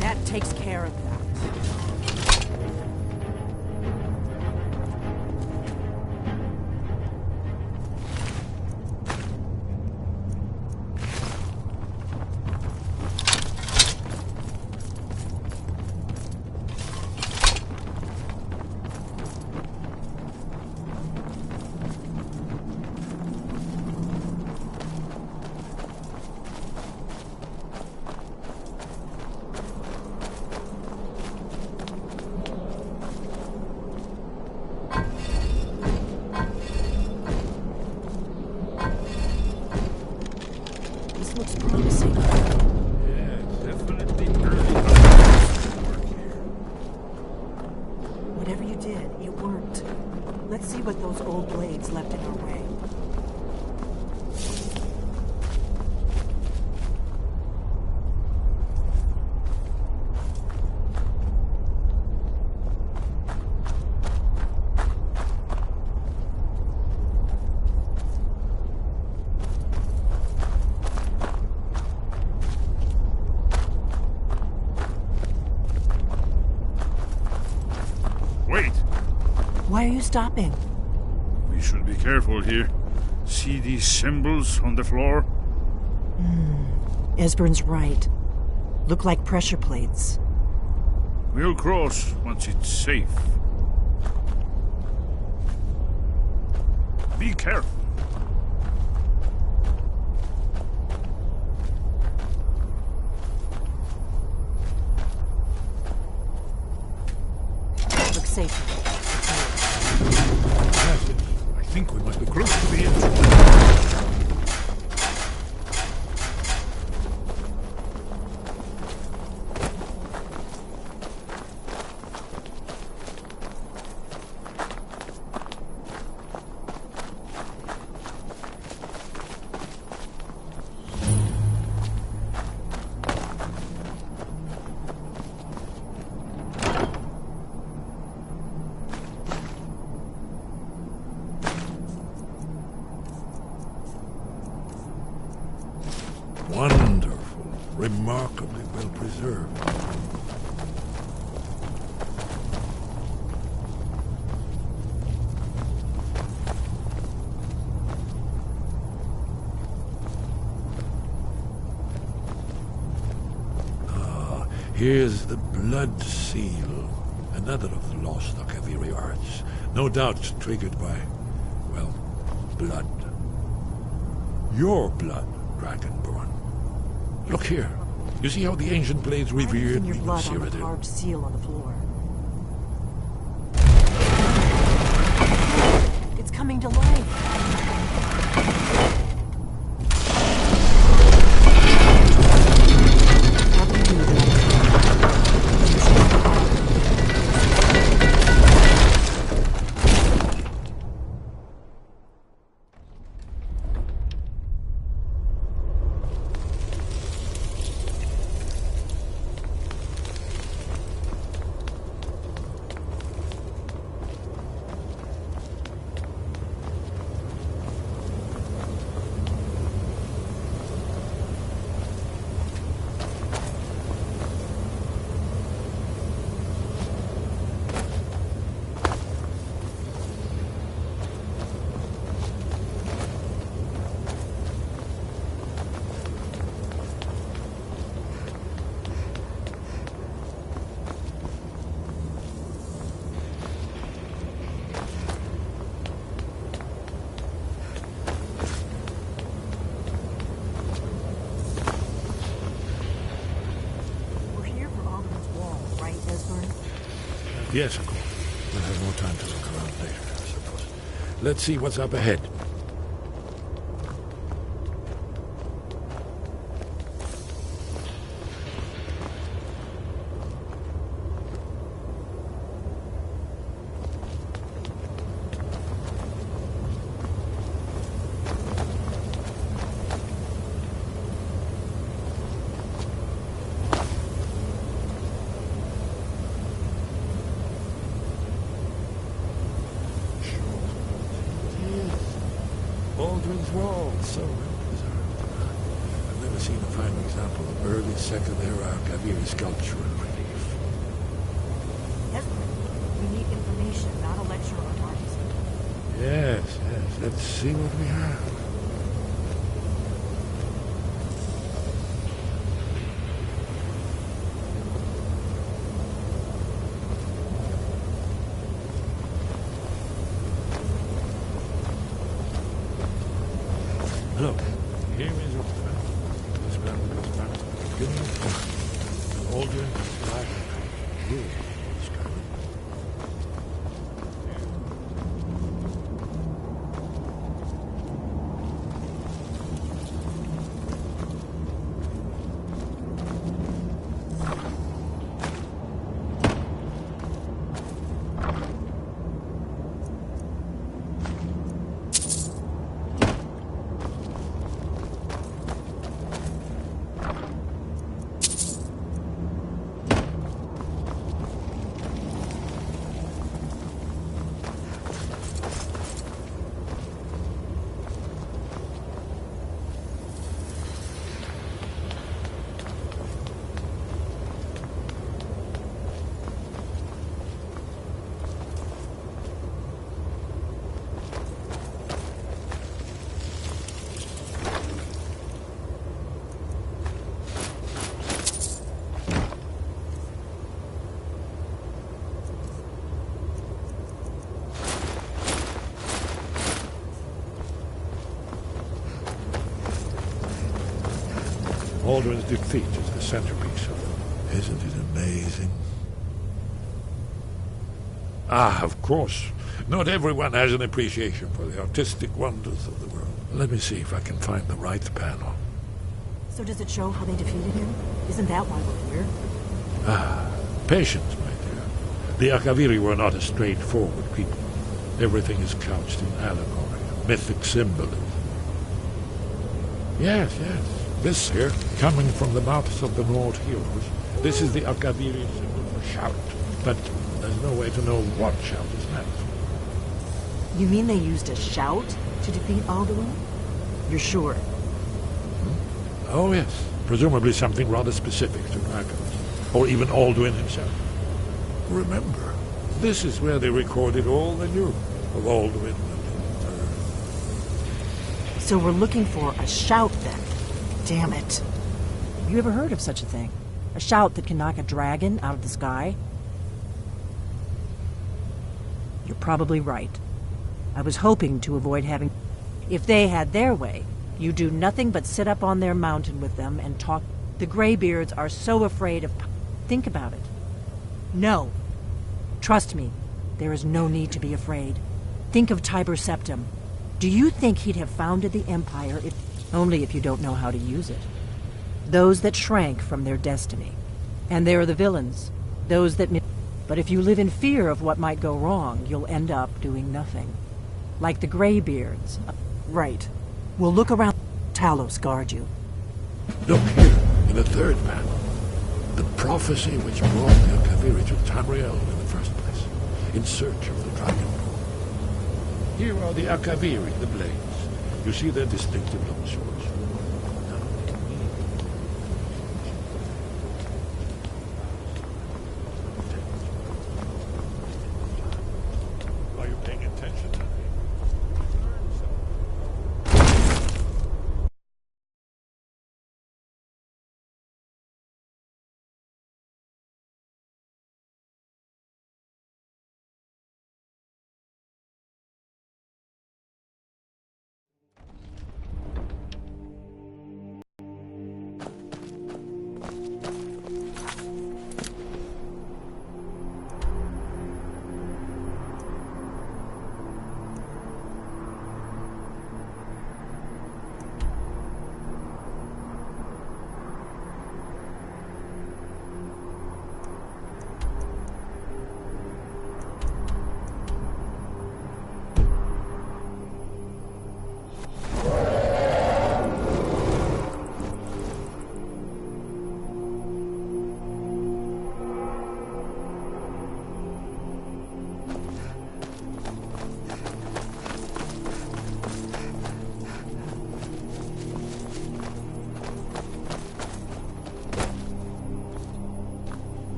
That takes care of that. Looks promising. Yeah, definitely early. Whatever you did, it worked. Let's see what those old blades left in our way. Wait! Why are you stopping? We should be careful here. See these symbols on the floor? Esbern's right. Look like pressure plates. We'll cross once it's safe. Be careful. Look safe. That's it. I think we must be close to the entrance. Wonderful, remarkably well preserved. Ah, here's the blood seal, another of the lost Akaviri arts, no doubt triggered by, well, blood. Your blood, Dragonborn. Look here. You see how the ancient blades revered your even blood on the Cyrodiil? carved seal on the floor. It's coming to life. Yes, of course. We'll have more time to look around later, I suppose. Let's see what's up ahead. Aldrin's Wall. So bizarre. I've never seen a fine example of early Second Era Kaviri sculpture and relief. We need information, not a lecture on artism. Yes. Let's see what we have. Look, here is your friend. This man goes back to the beginning of time. An older, black, rule. Aldrin's defeat is the centerpiece of it. Isn't it amazing? Of course. Not everyone has an appreciation for the artistic wonders of the world. Let me see if I can find the right panel. So does it show how they defeated him? Isn't that why we're here? Patience, my dear. The Akaviri were not a straightforward people. Everything is couched in allegory, mythic symbolism. Yes. This here, coming from the mouths of the Nord heroes, this is the Akaviri symbol for shout. But there's no way to know what shout is meant. You mean they used a shout to defeat Alduin? You're sure? Oh, yes. Presumably something rather specific to dragons. Or even Alduin himself. Remember, this is where they recorded all they knew of Alduin and Earth. So we're looking for a shout then. Damn it. Have you ever heard of such a thing? A shout that can knock a dragon out of the sky? You're probably right. I was hoping to avoid having... If they had their way, you do nothing but sit up on their mountain with them and talk... The Greybeards are so afraid of... Think about it. No. Trust me, there is no need to be afraid. Think of Tiber Septim. Do you think he'd have founded the Empire if... Only if you don't know how to use it. Those that shrank from their destiny. And there are the villains. Those that... But if you live in fear of what might go wrong, you'll end up doing nothing. Like the Greybeards. Right. We'll look around. Talos guard you. Look here, in the third panel. The prophecy which brought the Akaviri to Tamriel in the first place, in search of the dragon pool. Here are the Akaviri, the blades. You see their distinctive long swords. Are you paying attention to me?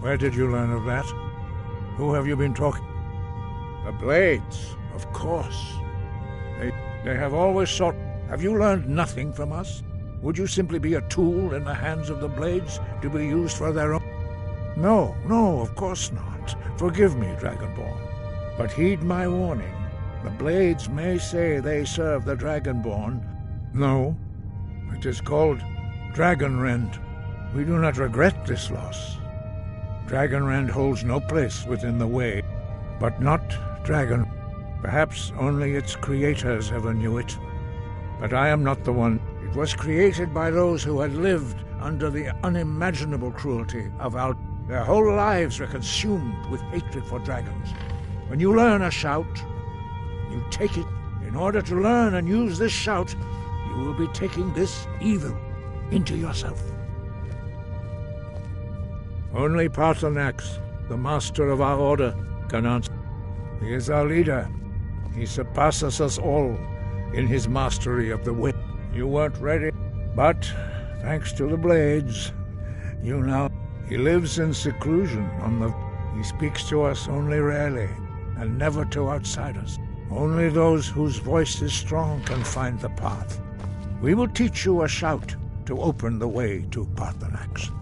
Where did you learn of that? Who have you been talking? The Blades, of course. They have always sought... Have you learned nothing from us? Would you simply be a tool in the hands of the Blades to be used for their own? No, of course not. Forgive me, Dragonborn. But heed my warning. The Blades may say they serve the Dragonborn. No, it is called Dragonrend. We do not regret this loss. Dragonrend holds no place within the Way, but not Dragon. Perhaps only its creators ever knew it. But I am not the one. It was created by those who had lived under the unimaginable cruelty of our... Their whole lives were consumed with hatred for dragons. When you learn a shout, you take it. In order to learn and use this shout, you will be taking this evil into yourself. Only Paarthurnax, the master of our order, can answer. He is our leader. He surpasses us all in his mastery of the wind. You weren't ready, but thanks to the Blades, you now... He lives in seclusion on the... He speaks to us only rarely, and never to outsiders. Only those whose voice is strong can find the path. We will teach you a shout to open the way to Paarthurnax.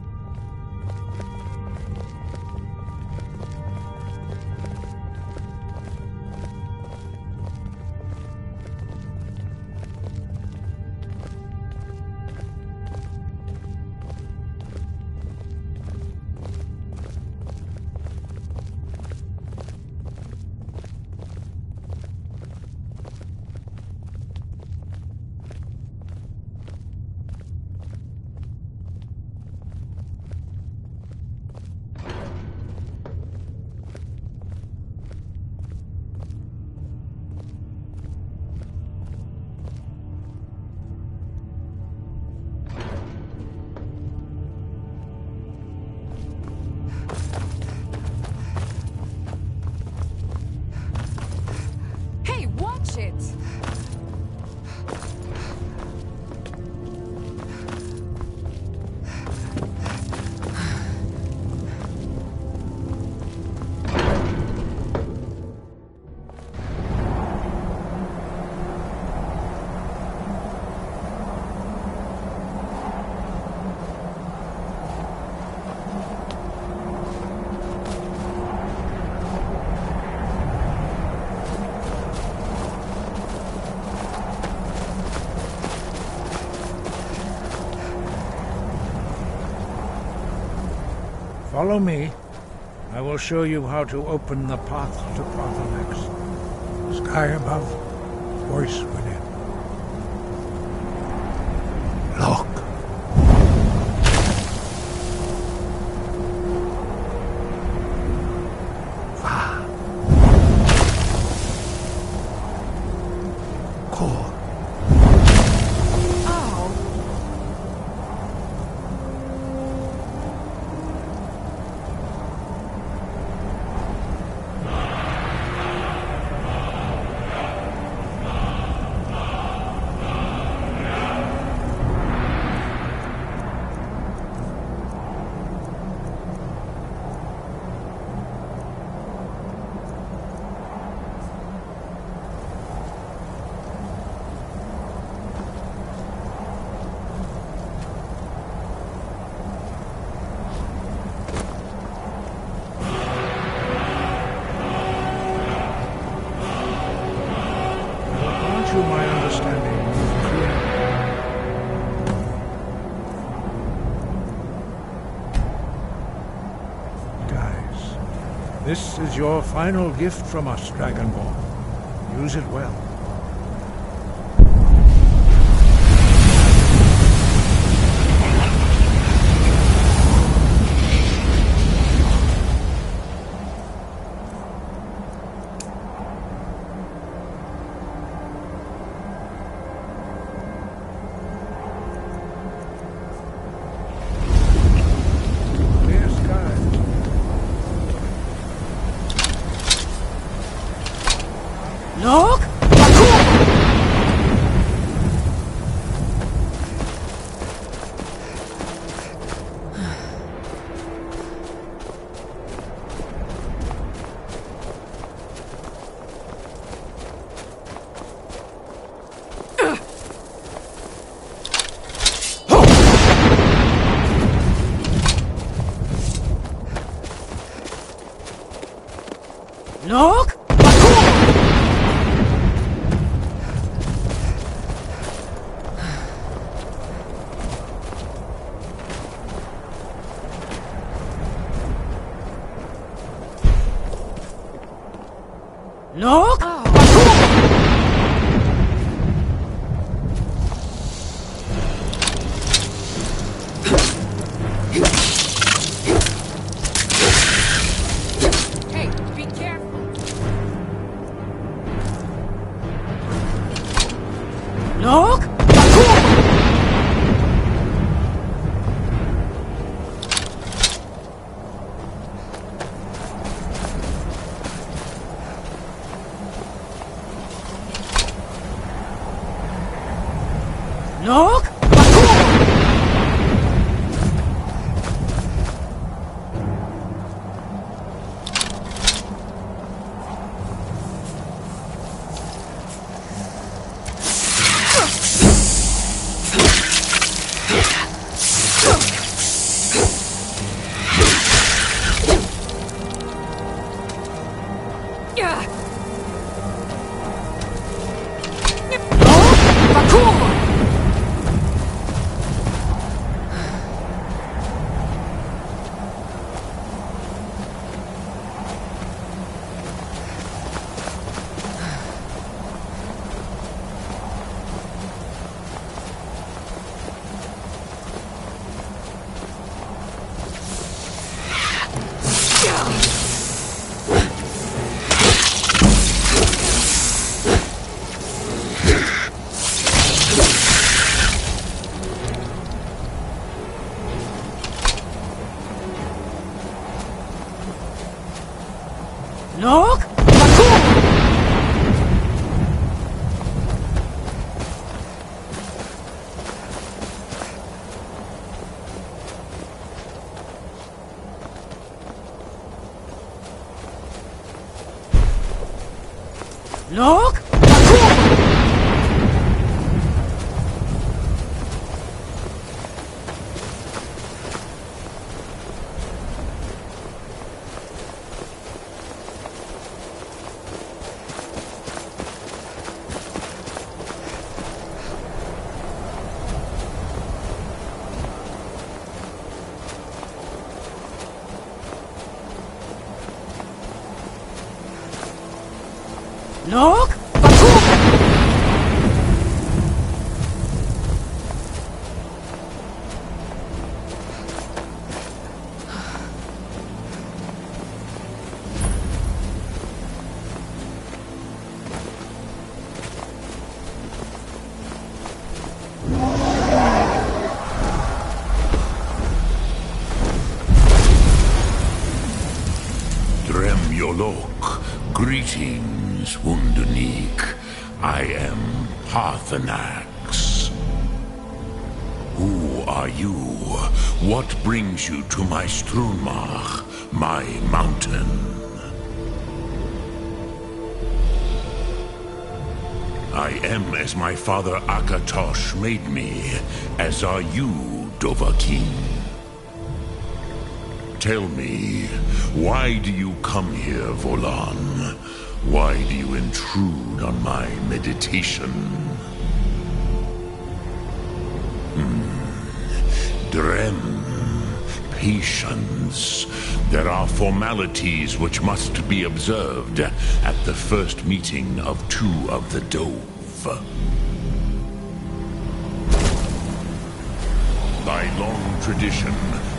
Follow me. I will show you how to open the path to Paarthurnax. Sky above, voice within. Look. This is your final gift from us, Dragonborn. Use it well. Look! Look! Look! Hey, be careful. Look! Look! Look! Look! Look! Dremyolok, greetings, Wunderneek. I am Parthenax. Who are you? What brings you to my Strunmach, my mountain? I am as my father Akatosh made me, as are you, Dovahkiin. Tell me, why do you come here, Volan? Why do you intrude on my meditation? Drem, patience. There are formalities which must be observed at the first meeting of two of the Dove. By long tradition,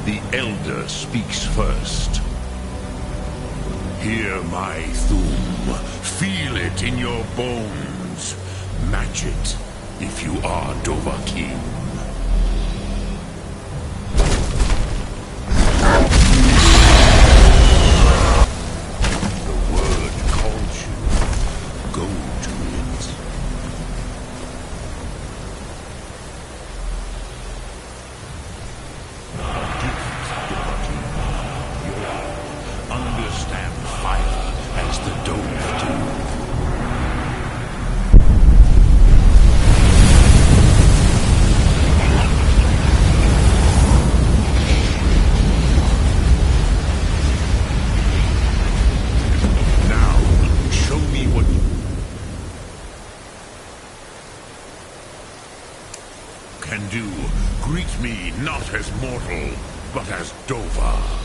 the Elder speaks first. Hear my Thum. Feel it in your bones. Match it if you are Dovahkiin. The word calls you. Go to it. Understand fire as the Dove do. me not as mortal, but as Dova.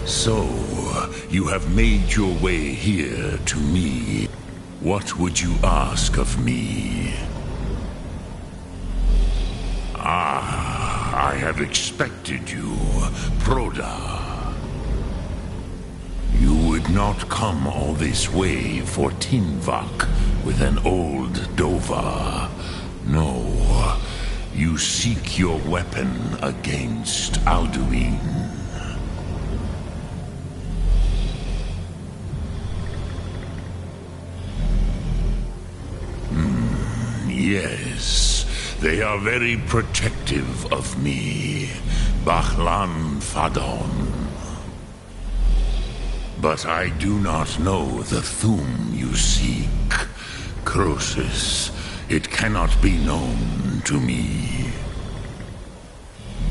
So, you have made your way here to me. What would you ask of me? Ah, I have expected you, Proda. You would not come all this way for Tinvak with an old Dova. No, you seek your weapon against Alduin. Yes, they are very protective of me, Bahlan Fadon. But I do not know the Thum you seek. Croesus, it cannot be known to me.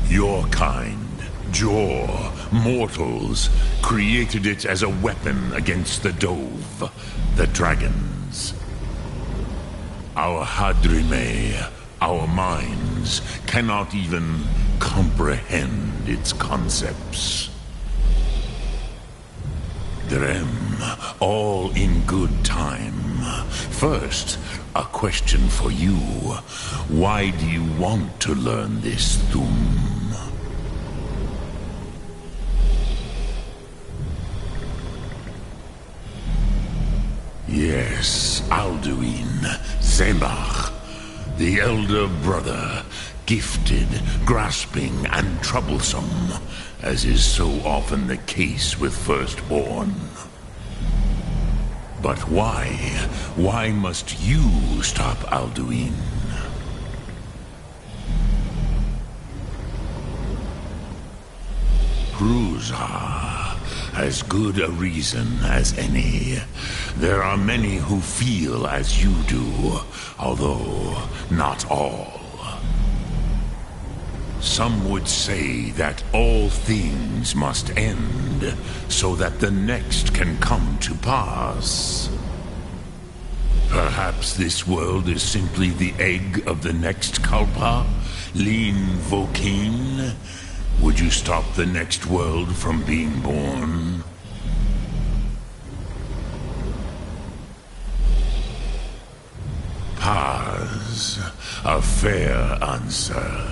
Your kind, Jor, mortals, created it as a weapon against the Dove, the dragons. Our Hadrime, our minds, cannot even comprehend its concepts. Drem, all in good time. First, a question for you. Why do you want to learn this Thum? Yes, Alduin, Zemach, the elder brother, gifted, grasping, and troublesome, as is so often the case with firstborn. But why? Why must you stop Alduin? Prusa, as good a reason as any. There are many who feel as you do, although not all. Some would say that all things must end, so that the next can come to pass. Perhaps this world is simply the egg of the next Kalpa, Lin Vokin. Would you stop the next world from being born? Paz, a fair answer.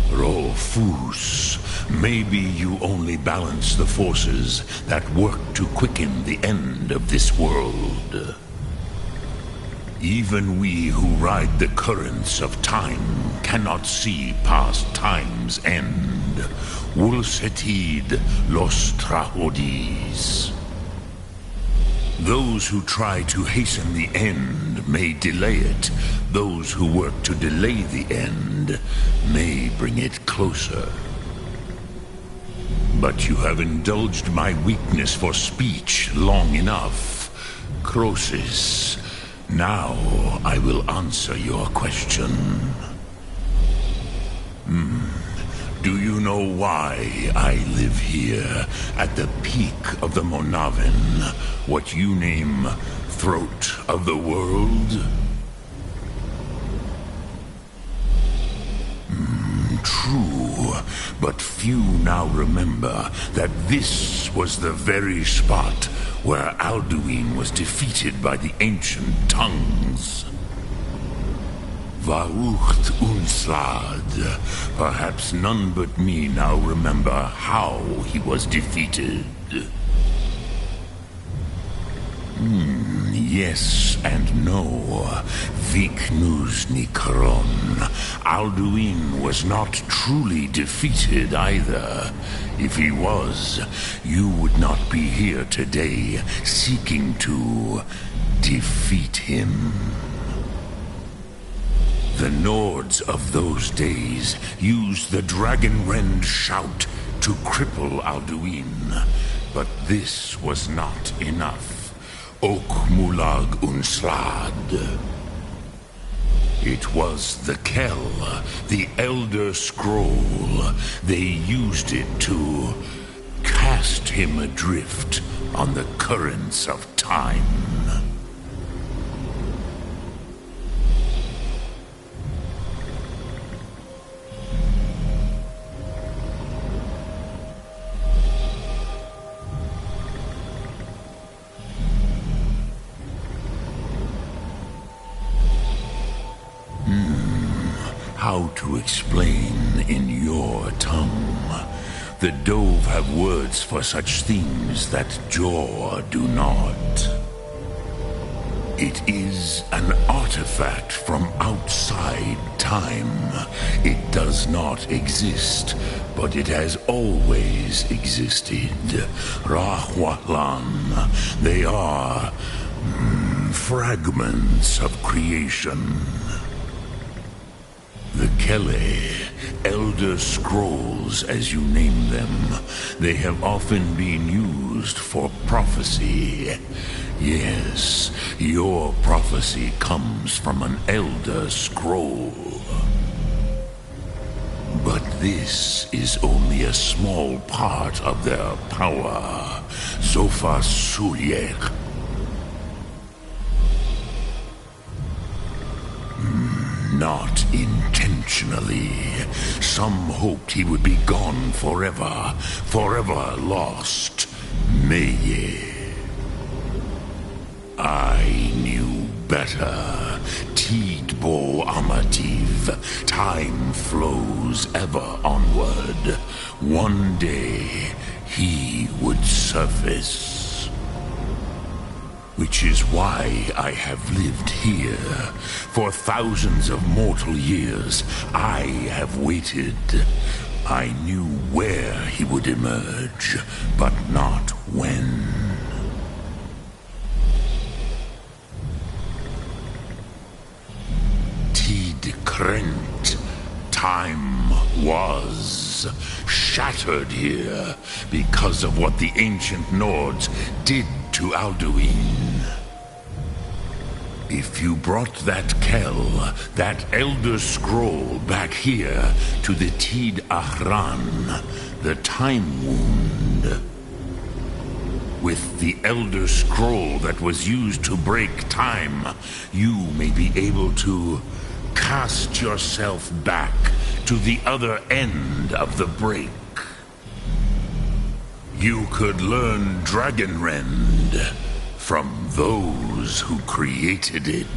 Rolfus, maybe you only balance the forces that work to quicken the end of this world. Even we who ride the currents of time cannot see past time's end. Wulsetid los trahodis. Those who try to hasten the end may delay it. Those who work to delay the end may bring it closer. But you have indulged my weakness for speech long enough. Croesus, now I will answer your question. Do you know why I live here, at the peak of the Monavin, what you name Throat of the World? True, but few now remember that this was the very spot where Alduin was defeated by the ancient tongues. Vaucht Unslad. Perhaps none but me now remember how he was defeated. Yes and no. Viknus Nikron. Alduin was not truly defeated either. If he was, you would not be here today seeking to defeat him. The Nords of those days used the Dragonrend shout to cripple Alduin, but this was not enough. Ok Mulag Unslad. It was the Kell, the Elder Scroll. They used it to cast him adrift on the currents of time. to explain in your tongue. The Dove have words for such things that Jor do not. It is an artifact from outside time. It does not exist, but it has always existed. Rahwalan. They are fragments of creation. The Kele, Elder Scrolls as you name them, they have often been used for prophecy. Yes, your prophecy comes from an Elder Scroll. But this is only a small part of their power. Sofa Suliek. Not intentionally. Some hoped he would be gone forever, forever lost. Meye. I knew better. Tidbo Amativ. Time flows ever onward. One day, he would surface. Which is why I have lived here. For thousands of mortal years, I have waited. I knew where he would emerge, but not when. Krent. Time was shattered here because of what the ancient Nords did to Alduin. If you brought that Kell, that Elder Scroll back here to the Tid Ahran, the Time Wound, with the Elder Scroll that was used to break time, you may be able to cast yourself back to the other end of the break. You could learn Dragonrend from those who created it.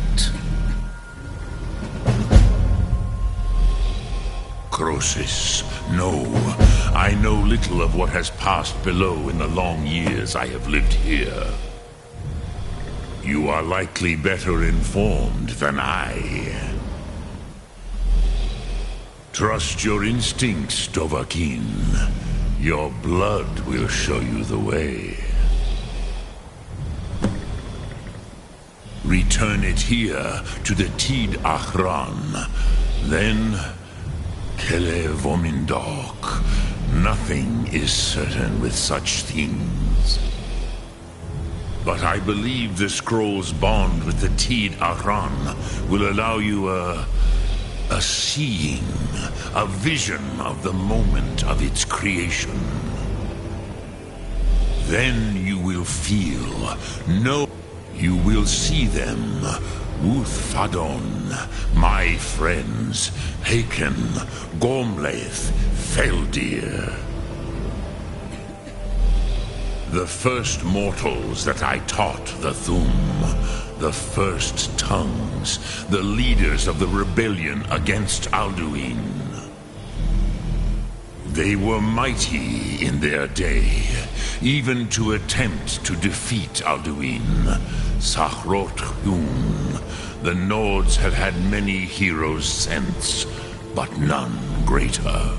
Crosis, no. I know little of what has passed below in the long years I have lived here. You are likely better informed than I. Trust your instincts, Dovahkiin. Your blood will show you the way. Return it here to the Tid Ahran. Then, Kele Vomindok. Nothing is certain with such things. But I believe the scroll's bond with the Tid Ahran will allow you a seeing, a vision of the moment of its creation. Then you will feel, know, you will see them. Wuth Fadon, my friends, Haken, Gormlaith, Feldir. The first mortals that I taught the Thum. The first tongues, the leaders of the rebellion against Alduin. They were mighty in their day, even to attempt to defeat Alduin. Sahrot Hun. The Nords have had many heroes since, but none greater.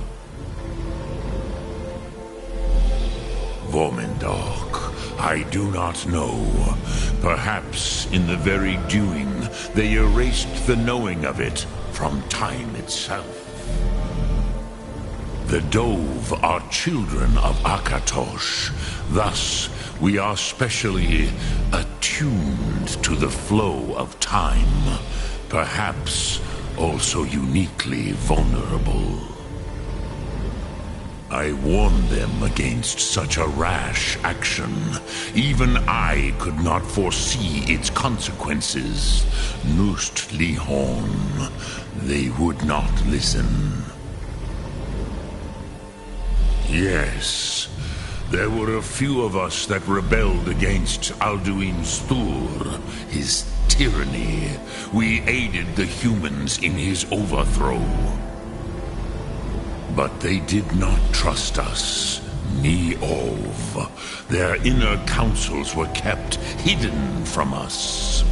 Vomindok. I do not know. Perhaps in the very doing, they erased the knowing of it from time itself. The Dove are children of Akatosh. Thus, we are specially attuned to the flow of time. Perhaps also uniquely vulnerable. I warned them against such a rash action. Even I could not foresee its consequences. Nust Lihon. They would not listen. Yes, there were a few of us that rebelled against Alduin Stur, his tyranny. We aided the humans in his overthrow. But they did not trust us. Ni-Ov. Their inner counsels were kept hidden from us.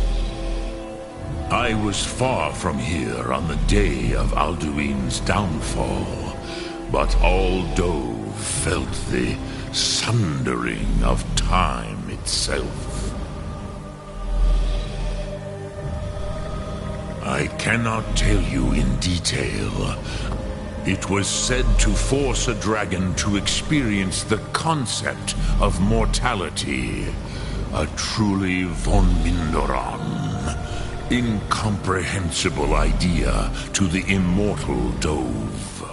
I was far from here on the day of Alduin's downfall, but all Dove felt the sundering of time itself. I cannot tell you in detail. It was said to force a dragon to experience the concept of mortality. A truly von Mindoran, incomprehensible idea to the immortal Dove.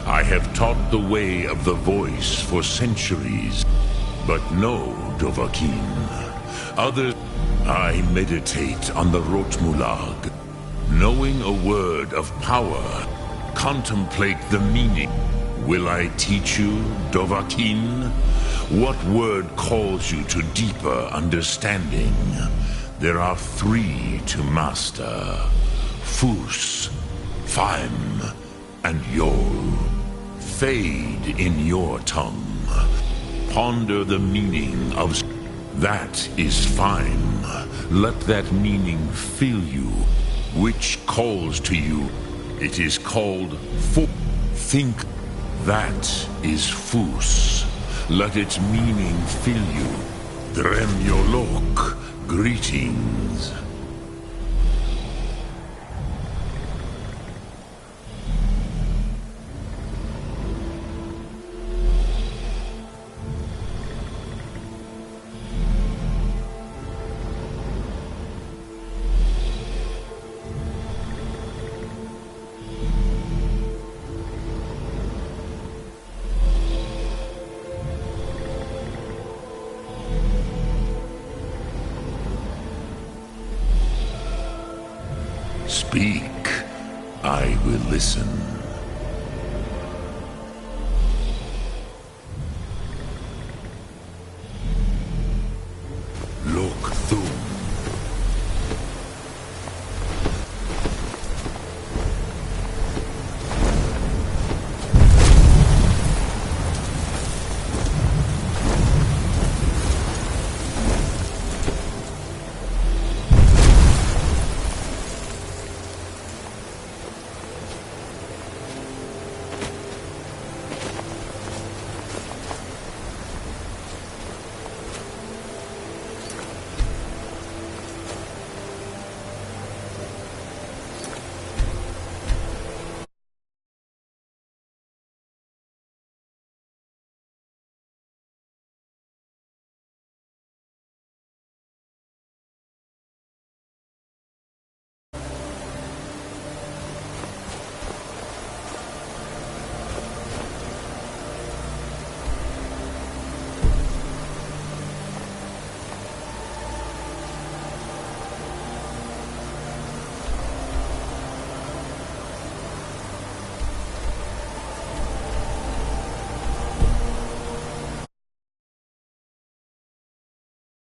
I have taught the way of the voice for centuries, but no Dovahkiin. Others, I meditate on the Rotmulag, knowing a word of power, contemplate the meaning. Will I teach you, Dovahkiin? What word calls you to deeper understanding? There are 3 to master: Fus, Faim, and Yol. Fade in your tongue. Ponder the meaning of... That is fine. Let that meaning fill you. Which calls to you? It is called Think. That is Fus. Let its meaning fill you. Dremyolok. Greetings. Speak. I will listen.